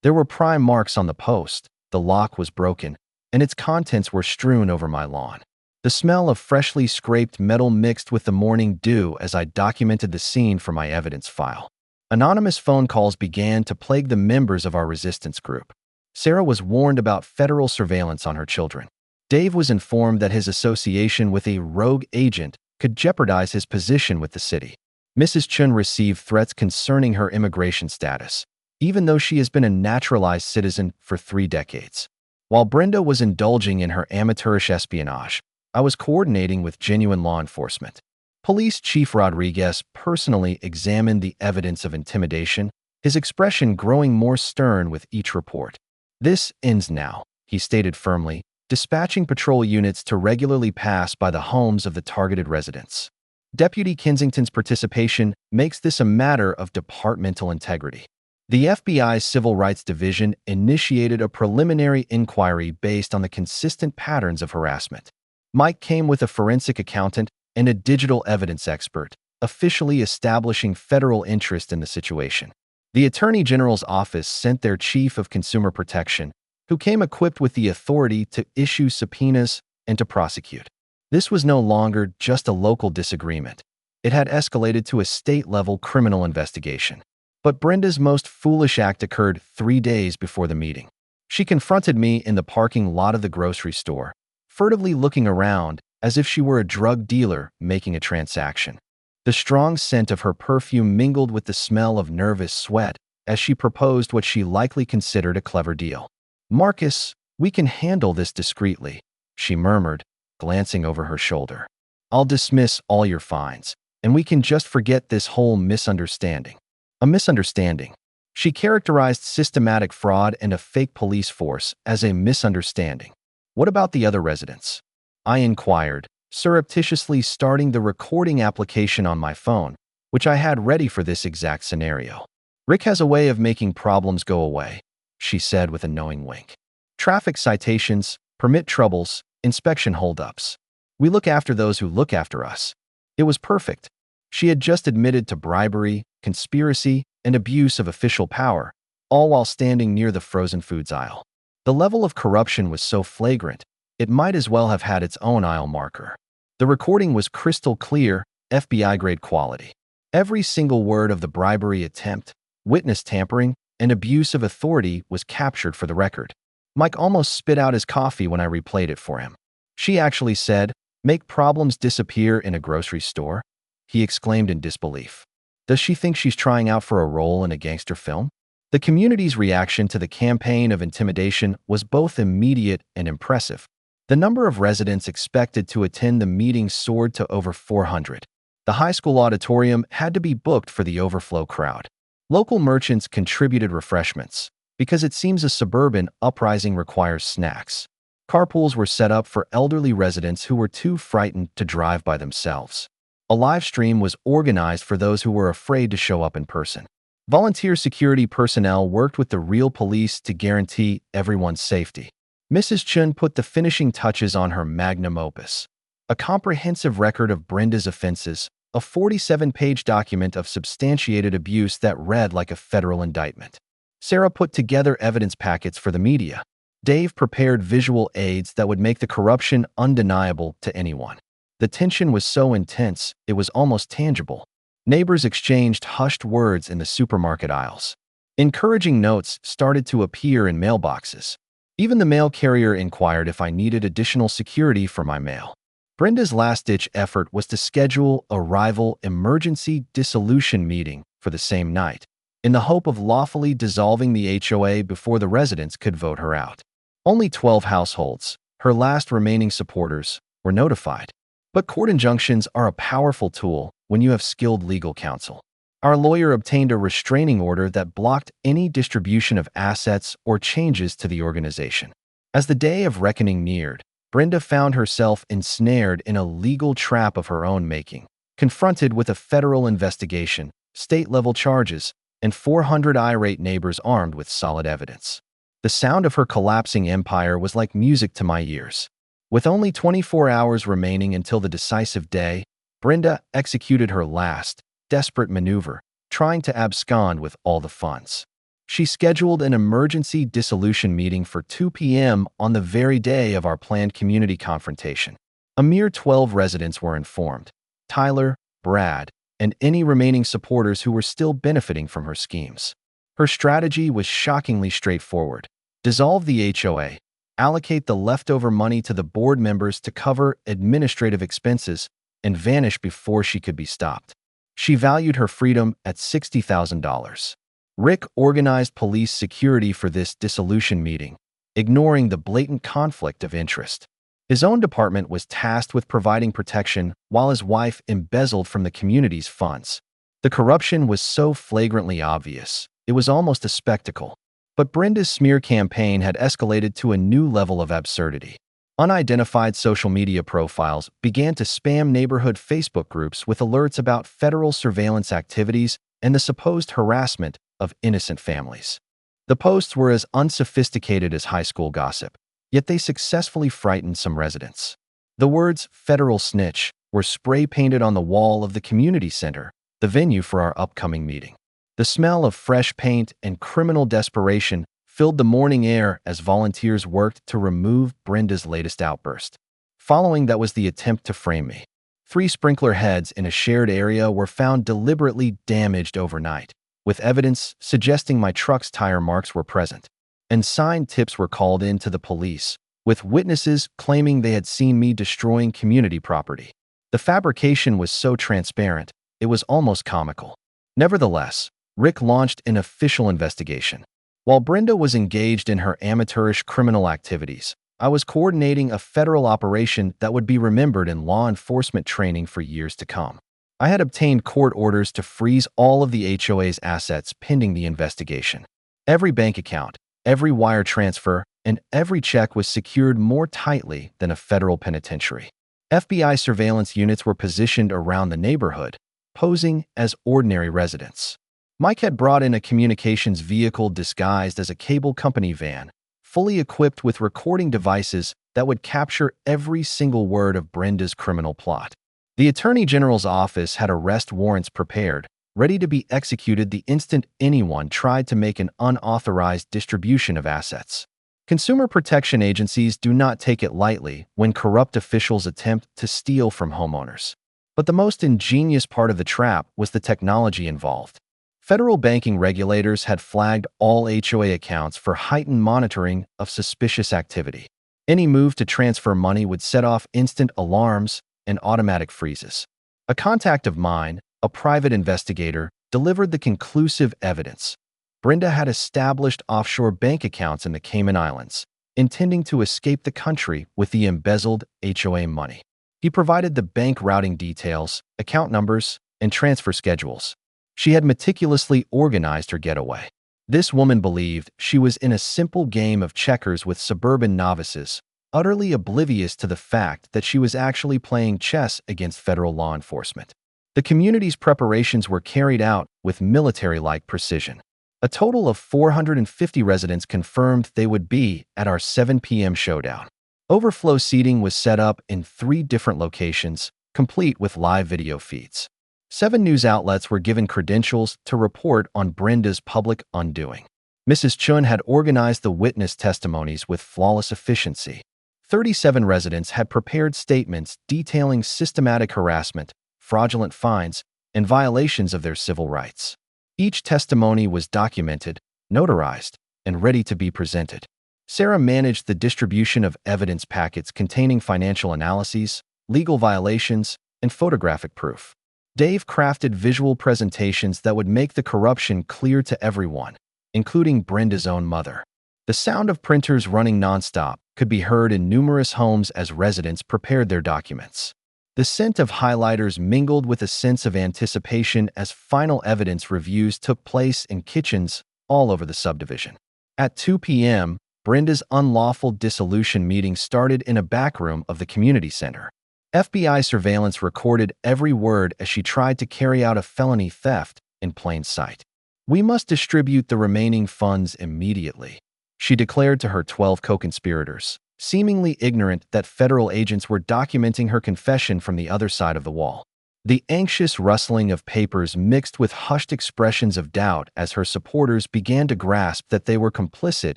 There were prime marks on the post, the lock was broken, and its contents were strewn over my lawn. The smell of freshly scraped metal mixed with the morning dew as I documented the scene for my evidence file. Anonymous phone calls began to plague the members of our resistance group. Sarah was warned about federal surveillance on her children. Dave was informed that his association with a rogue agent could jeopardize his position with the city. Mrs. Chun received threats concerning her immigration status, even though she has been a naturalized citizen for 3 decades. While Brenda was indulging in her amateurish espionage, I was coordinating with genuine law enforcement. Police Chief Rodriguez personally examined the evidence of intimidation, his expression growing more stern with each report. "This ends now," he stated firmly, dispatching patrol units to regularly pass by the homes of the targeted residents. Deputy Kensington's participation makes this a matter of departmental integrity. The FBI's Civil Rights Division initiated a preliminary inquiry based on the consistent patterns of harassment. Mike came with a forensic accountant and a digital evidence expert, officially establishing federal interest in the situation. The Attorney General's office sent their Chief of Consumer Protection, who came equipped with the authority to issue subpoenas and to prosecute. This was no longer just a local disagreement. It had escalated to a state-level criminal investigation. But Brenda's most foolish act occurred 3 days before the meeting. She confronted me in the parking lot of the grocery store, furtively looking around as if she were a drug dealer making a transaction. The strong scent of her perfume mingled with the smell of nervous sweat as she proposed what she likely considered a clever deal. "Marcus, we can handle this discreetly," she murmured, glancing over her shoulder. "I'll dismiss all your fines, and we can just forget this whole misunderstanding." A misunderstanding. She characterized systematic fraud and a fake police force as a misunderstanding. "What about the other residents?" I inquired, surreptitiously starting the recording application on my phone, which I had ready for this exact scenario. "Rick has a way of making problems go away," she said with a knowing wink. "Traffic citations, permit troubles, inspection holdups. We look after those who look after us." It was perfect. She had just admitted to bribery, conspiracy, and abuse of official power, all while standing near the frozen foods aisle. The level of corruption was so flagrant, it might as well have had its own aisle marker. The recording was crystal clear, FBI-grade quality. Every single word of the bribery attempt, witness tampering, and abuse of authority was captured for the record. Mike almost spit out his coffee when I replayed it for him. She actually said, "Make problems disappear in a grocery store?" He exclaimed in disbelief. Does she think she's trying out for a role in a gangster film? The community's reaction to the campaign of intimidation was both immediate and impressive. The number of residents expected to attend the meeting soared to over 400. The high school auditorium had to be booked for the overflow crowd. Local merchants contributed refreshments, because it seems a suburban uprising requires snacks. Carpools were set up for elderly residents who were too frightened to drive by themselves. A live stream was organized for those who were afraid to show up in person. Volunteer security personnel worked with the real police to guarantee everyone's safety. Mrs. Chun put the finishing touches on her magnum opus, a comprehensive record of Brenda's offenses, a 47-page document of substantiated abuse that read like a federal indictment. Sarah put together evidence packets for the media. Dave prepared visual aids that would make the corruption undeniable to anyone. The tension was so intense, it was almost tangible. Neighbors exchanged hushed words in the supermarket aisles. Encouraging notes started to appear in mailboxes. Even the mail carrier inquired if I needed additional security for my mail. Brenda's last-ditch effort was to schedule a rival emergency dissolution meeting for the same night, in the hope of lawfully dissolving the HOA before the residents could vote her out. Only 12 households, her last remaining supporters, were notified. But court injunctions are a powerful tool when you have skilled legal counsel. Our lawyer obtained a restraining order that blocked any distribution of assets or changes to the organization. As the day of reckoning neared, Brenda found herself ensnared in a legal trap of her own making, confronted with a federal investigation, state-level charges, and 400 irate neighbors armed with solid evidence. The sound of her collapsing empire was like music to my ears. With only 24 hours remaining until the decisive day, Brenda executed her last, desperate maneuver, trying to abscond with all the funds. She scheduled an emergency dissolution meeting for 2 p.m. on the very day of our planned community confrontation. A mere 12 residents were informed: Tyler, Brad, and any remaining supporters who were still benefiting from her schemes. Her strategy was shockingly straightforward. Dissolve the HOA, allocate the leftover money to the board members to cover administrative expenses, and vanish before she could be stopped. She valued her freedom at $60,000. Rick organized police security for this dissolution meeting, ignoring the blatant conflict of interest. His own department was tasked with providing protection while his wife embezzled from the community's funds. The corruption was so flagrantly obvious, it was almost a spectacle. But Brenda's smear campaign had escalated to a new level of absurdity. Unidentified social media profiles began to spam neighborhood Facebook groups with alerts about federal surveillance activities and the supposed harassment of innocent families. The posts were as unsophisticated as high school gossip, yet they successfully frightened some residents. The words "federal snitch" were spray-painted on the wall of the community center, the venue for our upcoming meeting. The smell of fresh paint and criminal desperation filled the morning air as volunteers worked to remove Brenda's latest outburst. Following that was the attempt to frame me. 3 sprinkler heads in a shared area were found deliberately damaged overnight, with evidence suggesting my truck's tire marks were present. And signed tips were called in to the police, with witnesses claiming they had seen me destroying community property. The fabrication was so transparent, it was almost comical. Nevertheless, Rick launched an official investigation. While Brenda was engaged in her amateurish criminal activities, I was coordinating a federal operation that would be remembered in law enforcement training for years to come. I had obtained court orders to freeze all of the HOA's assets pending the investigation. Every bank account, every wire transfer, and every check was secured more tightly than a federal penitentiary. FBI surveillance units were positioned around the neighborhood, posing as ordinary residents. Mike had brought in a communications vehicle disguised as a cable company van, fully equipped with recording devices that would capture every single word of Brenda's criminal plot. The Attorney General's office had arrest warrants prepared, ready to be executed the instant anyone tried to make an unauthorized distribution of assets. Consumer protection agencies do not take it lightly when corrupt officials attempt to steal from homeowners. But the most ingenious part of the trap was the technology involved. Federal banking regulators had flagged all HOA accounts for heightened monitoring of suspicious activity. Any move to transfer money would set off instant alarms and automatic freezes. A contact of mine, a private investigator, delivered the conclusive evidence. Brenda had established offshore bank accounts in the Cayman Islands, intending to escape the country with the embezzled HOA money. He provided the bank routing details, account numbers, and transfer schedules. She had meticulously organized her getaway. This woman believed she was in a simple game of checkers with suburban novices, utterly oblivious to the fact that she was actually playing chess against federal law enforcement. The community's preparations were carried out with military-like precision. A total of 450 residents confirmed they would be at our 7 p.m. showdown. Overflow seating was set up in 3 different locations, complete with live video feeds. 7 news outlets were given credentials to report on Brenda's public undoing. Mrs. Chun had organized the witness testimonies with flawless efficiency. 37 residents had prepared statements detailing systematic harassment, fraudulent fines, and violations of their civil rights. Each testimony was documented, notarized, and ready to be presented. Sarah managed the distribution of evidence packets containing financial analyses, legal violations, and photographic proof. Dave crafted visual presentations that would make the corruption clear to everyone, including Brenda's own mother. The sound of printers running nonstop could be heard in numerous homes as residents prepared their documents. The scent of highlighters mingled with a sense of anticipation as final evidence reviews took place in kitchens all over the subdivision. At 2 p.m., Brenda's unlawful dissolution meeting started in a back room of the community center. FBI surveillance recorded every word as she tried to carry out a felony theft in plain sight. "We must distribute the remaining funds immediately," she declared to her 12 co-conspirators, seemingly ignorant that federal agents were documenting her confession from the other side of the wall. The anxious rustling of papers mixed with hushed expressions of doubt as her supporters began to grasp that they were complicit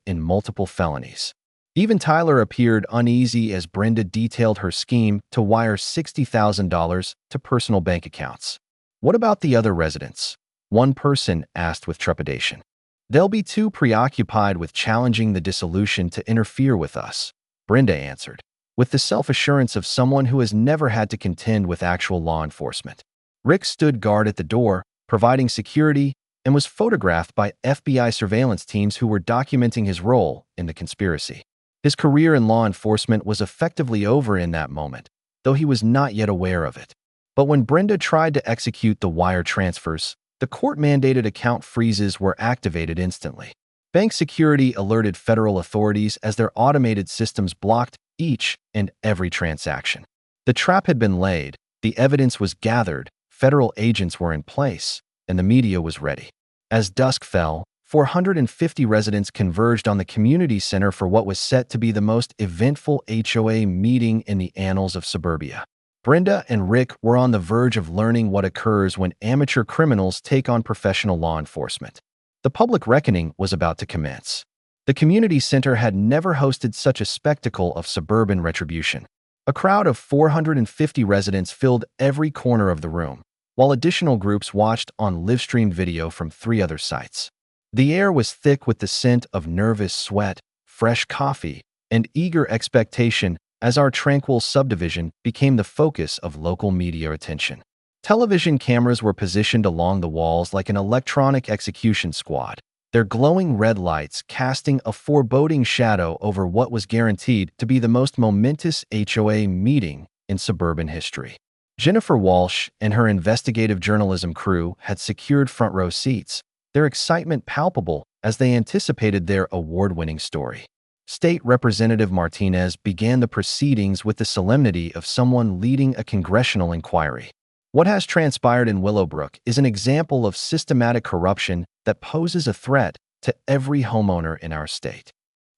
in multiple felonies. Even Tyler appeared uneasy as Brenda detailed her scheme to wire $60,000 to personal bank accounts. "What about the other residents?" one person asked with trepidation. "They'll be too preoccupied with challenging the dissolution to interfere with us," Brenda answered, with the self-assurance of someone who has never had to contend with actual law enforcement. Rick stood guard at the door, providing security, and was photographed by FBI surveillance teams who were documenting his role in the conspiracy. His career in law enforcement was effectively over in that moment, though he was not yet aware of it. But when Brenda tried to execute the wire transfers, the court-mandated account freezes were activated instantly. Bank security alerted federal authorities as their automated systems blocked each and every transaction. The trap had been laid, the evidence was gathered, federal agents were in place, and the media was ready. As dusk fell, 450 residents converged on the community center for what was set to be the most eventful HOA meeting in the annals of suburbia. Brenda and Rick were on the verge of learning what occurs when amateur criminals take on professional law enforcement. The public reckoning was about to commence. The community center had never hosted such a spectacle of suburban retribution. A crowd of 450 residents filled every corner of the room, while additional groups watched on live-streamed video from 3 other sites. The air was thick with the scent of nervous sweat, fresh coffee, and eager expectation as our tranquil subdivision became the focus of local media attention. Television cameras were positioned along the walls like an electronic execution squad, their glowing red lights casting a foreboding shadow over what was guaranteed to be the most momentous HOA meeting in suburban history. Jennifer Walsh and her investigative journalism crew had secured front-row seats, their excitement palpable as they anticipated their award-winning story. State Representative Martinez began the proceedings with the solemnity of someone leading a congressional inquiry. What has transpired in Willowbrook is an example of systematic corruption that poses a threat to every homeowner in our state.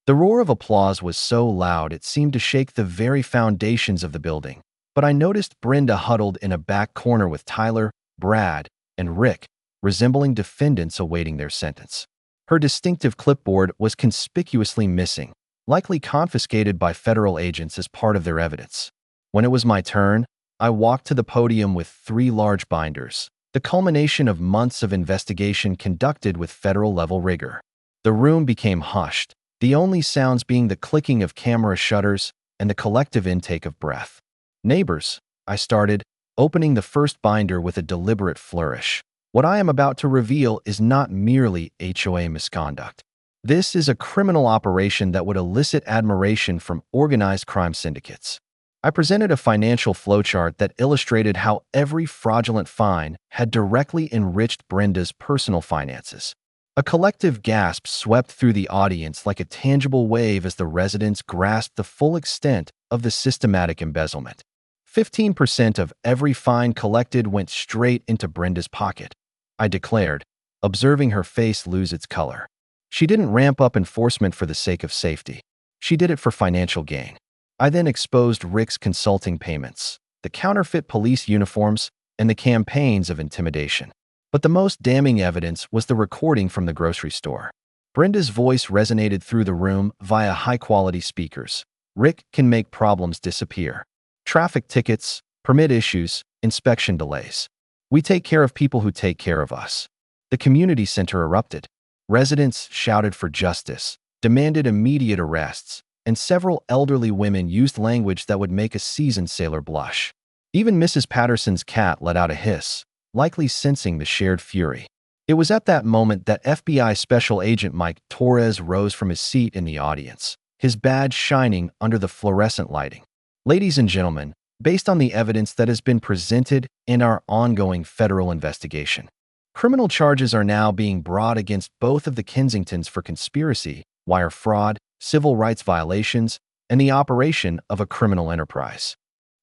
The roar of applause was so loud it seemed to shake the very foundations of the building, but I noticed Brenda huddled in a back corner with Tyler, Brad, and Rick, resembling defendants awaiting their sentence. Her distinctive clipboard was conspicuously missing, likely confiscated by federal agents as part of their evidence. When it was my turn, I walked to the podium with 3 large binders, the culmination of months of investigation conducted with federal-level rigor. The room became hushed, the only sounds being the clicking of camera shutters and the collective intake of breath. "Neighbors," I started, opening the first binder with a deliberate flourish. What I am about to reveal is not merely HOA misconduct. This is a criminal operation that would elicit admiration from organized crime syndicates. I presented a financial flowchart that illustrated how every fraudulent fine had directly enriched Brenda's personal finances. A collective gasp swept through the audience like a tangible wave as the residents grasped the full extent of the systematic embezzlement. 15% of every fine collected went straight into Brenda's pocket, I declared, observing her face lose its color. She didn't ramp up enforcement for the sake of safety. She did it for financial gain. I then exposed Rick's consulting payments, the counterfeit police uniforms, and the campaigns of intimidation. But the most damning evidence was the recording from the grocery store. Brenda's voice resonated through the room via high-quality speakers. Rick can make problems disappear. Traffic tickets, permit issues, inspection delays. We take care of people who take care of us. The community center erupted. Residents shouted for justice, demanded immediate arrests, and several elderly women used language that would make a seasoned sailor blush. Even Mrs. Patterson's cat let out a hiss, likely sensing the shared fury. It was at that moment that FBI Special Agent Mike Torres rose from his seat in the audience, his badge shining under the fluorescent lighting. Ladies and gentlemen, based on the evidence that has been presented in our ongoing federal investigation, criminal charges are now being brought against both of the Kensingtons for conspiracy, wire fraud, civil rights violations, and the operation of a criminal enterprise.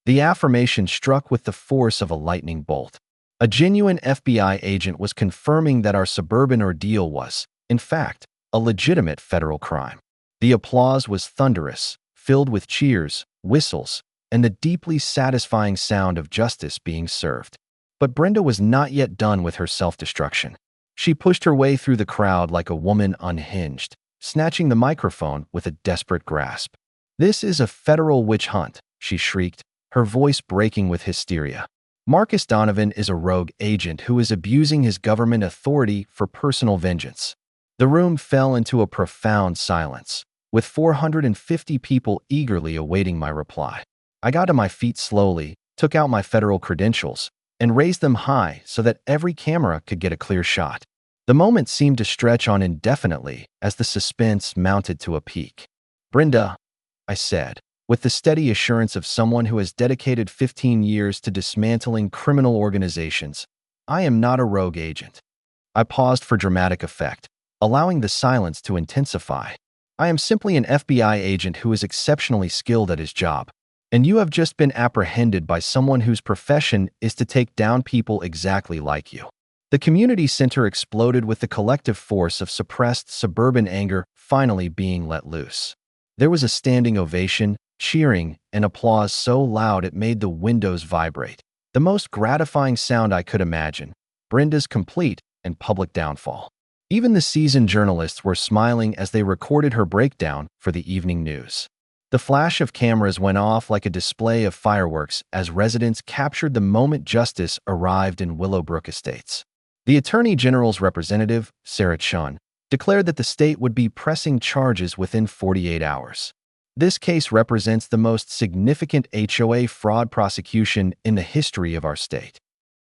The affirmation struck with the force of a lightning bolt. A genuine FBI agent was confirming that our suburban ordeal was, in fact, a legitimate federal crime. The applause was thunderous, filled with cheers, whistles, and the deeply satisfying sound of justice being served. But Brenda was not yet done with her self-destruction. She pushed her way through the crowd like a woman unhinged, snatching the microphone with a desperate grasp. "This is a federal witch hunt," she shrieked, her voice breaking with hysteria. "Marcus Donovan is a rogue agent who is abusing his government authority for personal vengeance." The room fell into a profound silence, with 450 people eagerly awaiting my reply. I got to my feet slowly, took out my federal credentials, and raised them high so that every camera could get a clear shot. The moment seemed to stretch on indefinitely as the suspense mounted to a peak. "Brenda," I said, with the steady assurance of someone who has dedicated 15 years to dismantling criminal organizations, "I am not a rogue agent." I paused for dramatic effect, allowing the silence to intensify. "I am simply an FBI agent who is exceptionally skilled at his job. And you have just been apprehended by someone whose profession is to take down people exactly like you." The community center exploded with the collective force of suppressed suburban anger finally being let loose. There was a standing ovation, cheering, and applause so loud it made the windows vibrate. The most gratifying sound I could imagine, Brenda's complete and public downfall. Even the seasoned journalists were smiling as they recorded her breakdown for the evening news. The flash of cameras went off like a display of fireworks as residents captured the moment justice arrived in Willowbrook Estates. The Attorney General's representative, Sarah Chun, declared that the state would be pressing charges within 48 hours. This case represents the most significant HOA fraud prosecution in the history of our state.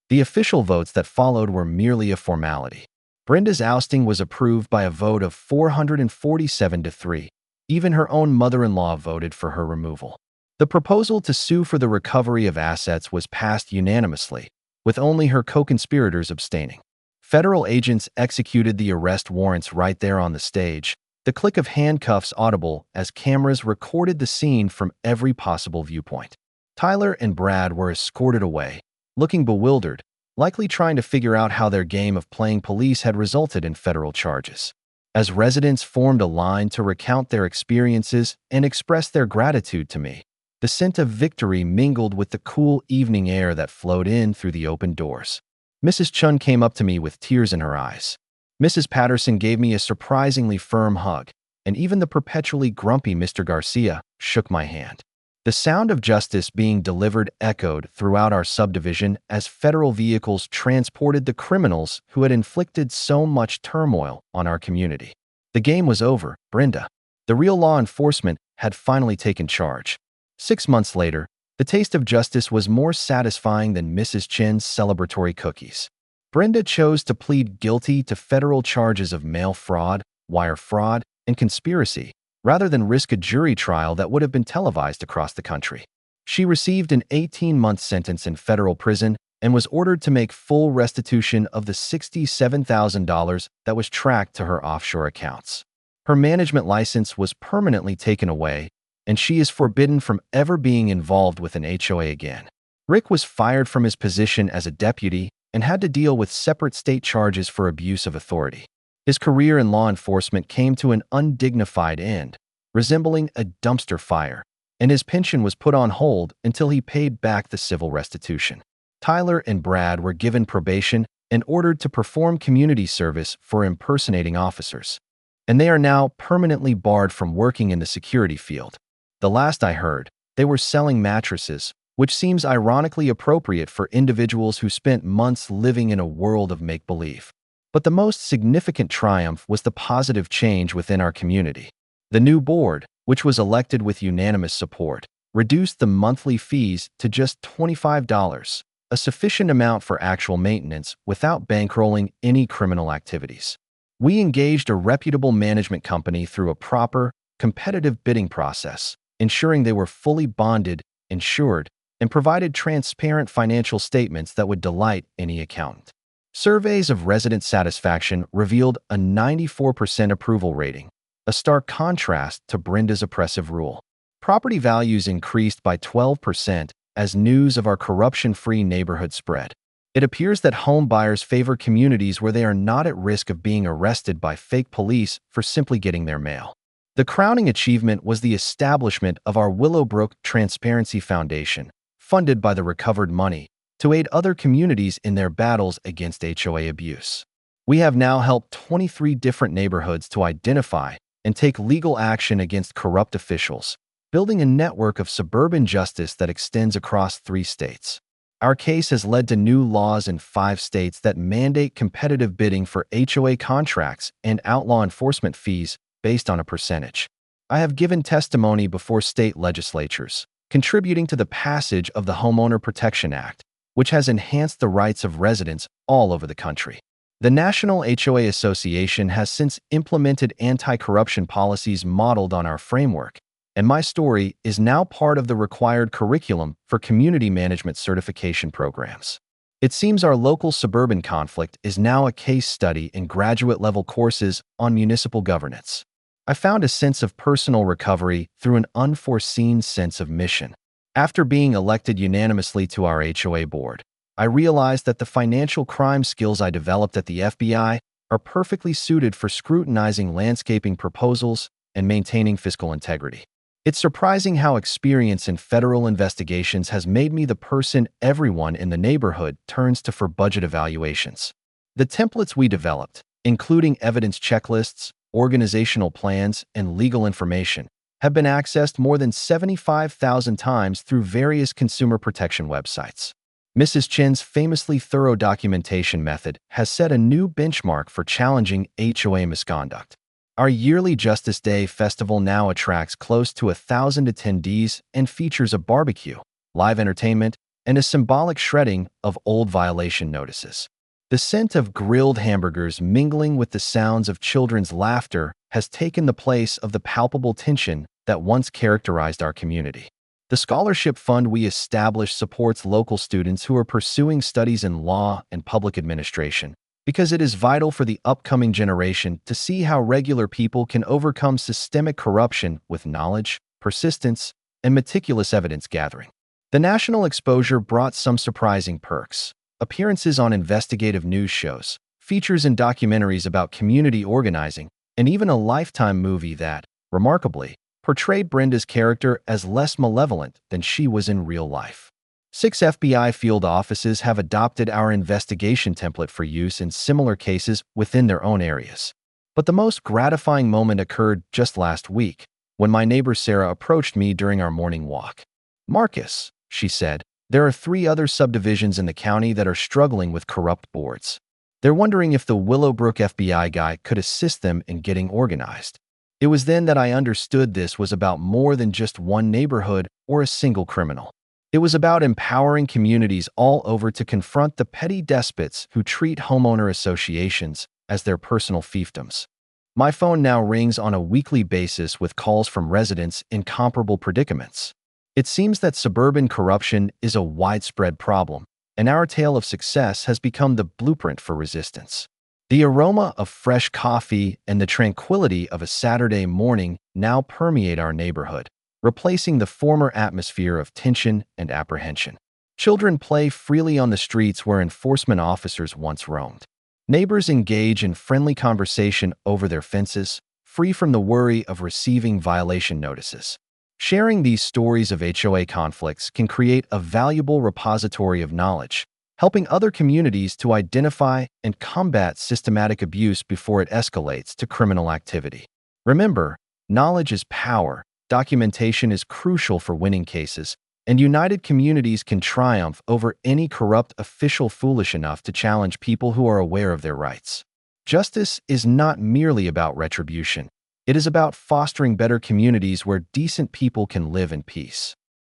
The official votes that followed were merely a formality. Brenda's ousting was approved by a vote of 447 to 3. Even her own mother-in-law voted for her removal. The proposal to sue for the recovery of assets was passed unanimously, with only her co-conspirators abstaining. Federal agents executed the arrest warrants right there on the stage, the click of handcuffs audible as cameras recorded the scene from every possible viewpoint. Tyler and Brad were escorted away, looking bewildered, likely trying to figure out how their game of playing police had resulted in federal charges. As residents formed a line to recount their experiences and express their gratitude to me, the scent of victory mingled with the cool evening air that flowed in through the open doors. Mrs. Chun came up to me with tears in her eyes. Mrs. Patterson gave me a surprisingly firm hug, and even the perpetually grumpy Mr. Garcia shook my hand. The sound of justice being delivered echoed throughout our subdivision as federal vehicles transported the criminals who had inflicted so much turmoil on our community. The game was over, Brenda. The real law enforcement had finally taken charge. 6 months later, the taste of justice was more satisfying than Mrs. Chen's celebratory cookies. Brenda chose to plead guilty to federal charges of mail fraud, wire fraud, and conspiracy, rather than risk a jury trial that would have been televised across the country. She received an 18-month sentence in federal prison and was ordered to make full restitution of the $67,000 that was tracked to her offshore accounts. Her management license was permanently taken away, and she is forbidden from ever being involved with an HOA again. Rick was fired from his position as a deputy and had to deal with separate state charges for abuse of authority. His career in law enforcement came to an undignified end, resembling a dumpster fire, and his pension was put on hold until he paid back the civil restitution. Tyler and Brad were given probation and ordered to perform community service for impersonating officers, and they are now permanently barred from working in the security field. The last I heard, they were selling mattresses, which seems ironically appropriate for individuals who spent months living in a world of make-believe. But the most significant triumph was the positive change within our community. The new board, which was elected with unanimous support, reduced the monthly fees to just $25, a sufficient amount for actual maintenance without bankrolling any criminal activities. We engaged a reputable management company through a proper, competitive bidding process, ensuring they were fully bonded, insured, and provided transparent financial statements that would delight any accountant. Surveys of resident satisfaction revealed a 94% approval rating, a stark contrast to Brenda's oppressive rule. Property values increased by 12% as news of our corruption-free neighborhood spread. It appears that home buyers favor communities where they are not at risk of being arrested by fake police for simply getting their mail. The crowning achievement was the establishment of our Willowbrook Transparency Foundation, funded by the recovered money, to aid other communities in their battles against HOA abuse. We have now helped 23 different neighborhoods to identify and take legal action against corrupt officials, building a network of suburban justice that extends across 3 states. Our case has led to new laws in 5 states that mandate competitive bidding for HOA contracts and outlaw enforcement fees based on a percentage. I have given testimony before state legislatures, contributing to the passage of the Homeowner Protection Act, which has enhanced the rights of residents all over the country. The National HOA Association has since implemented anti-corruption policies modeled on our framework, and my story is now part of the required curriculum for community management certification programs. It seems our local suburban conflict is now a case study in graduate-level courses on municipal governance. I found a sense of personal recovery through an unforeseen sense of mission. After being elected unanimously to our HOA board, I realized that the financial crime skills I developed at the FBI are perfectly suited for scrutinizing landscaping proposals and maintaining fiscal integrity. It's surprising how experience in federal investigations has made me the person everyone in the neighborhood turns to for budget evaluations. The templates we developed, including evidence checklists, organizational plans, and legal information, have been accessed more than 75,000 times through various consumer protection websites. Mrs. Chen's famously thorough documentation method has set a new benchmark for challenging HOA misconduct. Our yearly Justice Day festival now attracts close to 1,000 attendees and features a barbecue, live entertainment, and a symbolic shredding of old violation notices. The scent of grilled hamburgers mingling with the sounds of children's laughter has taken the place of the palpable tension that once characterized our community. The scholarship fund we established supports local students who are pursuing studies in law and public administration, because it is vital for the upcoming generation to see how regular people can overcome systemic corruption with knowledge, persistence, and meticulous evidence gathering. The national exposure brought some surprising perks: appearances on investigative news shows, features in documentaries about community organizing, and even a Lifetime movie that, remarkably, portrayed Brenda's character as less malevolent than she was in real life. 6 FBI field offices have adopted our investigation template for use in similar cases within their own areas. But the most gratifying moment occurred just last week, when my neighbor Sarah approached me during our morning walk. "Marcus," she said, "there are 3 other subdivisions in the county that are struggling with corrupt boards. They're wondering if the Willowbrook FBI guy could assist them in getting organized." It was then that I understood this was about more than just one neighborhood or a single criminal. It was about empowering communities all over to confront the petty despots who treat homeowner associations as their personal fiefdoms. My phone now rings on a weekly basis with calls from residents in comparable predicaments. It seems that suburban corruption is a widespread problem, and our tale of success has become the blueprint for resistance. The aroma of fresh coffee and the tranquility of a Saturday morning now permeate our neighborhood, replacing the former atmosphere of tension and apprehension. Children play freely on the streets where enforcement officers once roamed. Neighbors engage in friendly conversation over their fences, free from the worry of receiving violation notices. Sharing these stories of HOA conflicts can create a valuable repository of knowledge, helping other communities to identify and combat systematic abuse before it escalates to criminal activity. Remember, knowledge is power, documentation is crucial for winning cases, and united communities can triumph over any corrupt official foolish enough to challenge people who are aware of their rights. Justice is not merely about retribution. It is about fostering better communities where decent people can live in peace.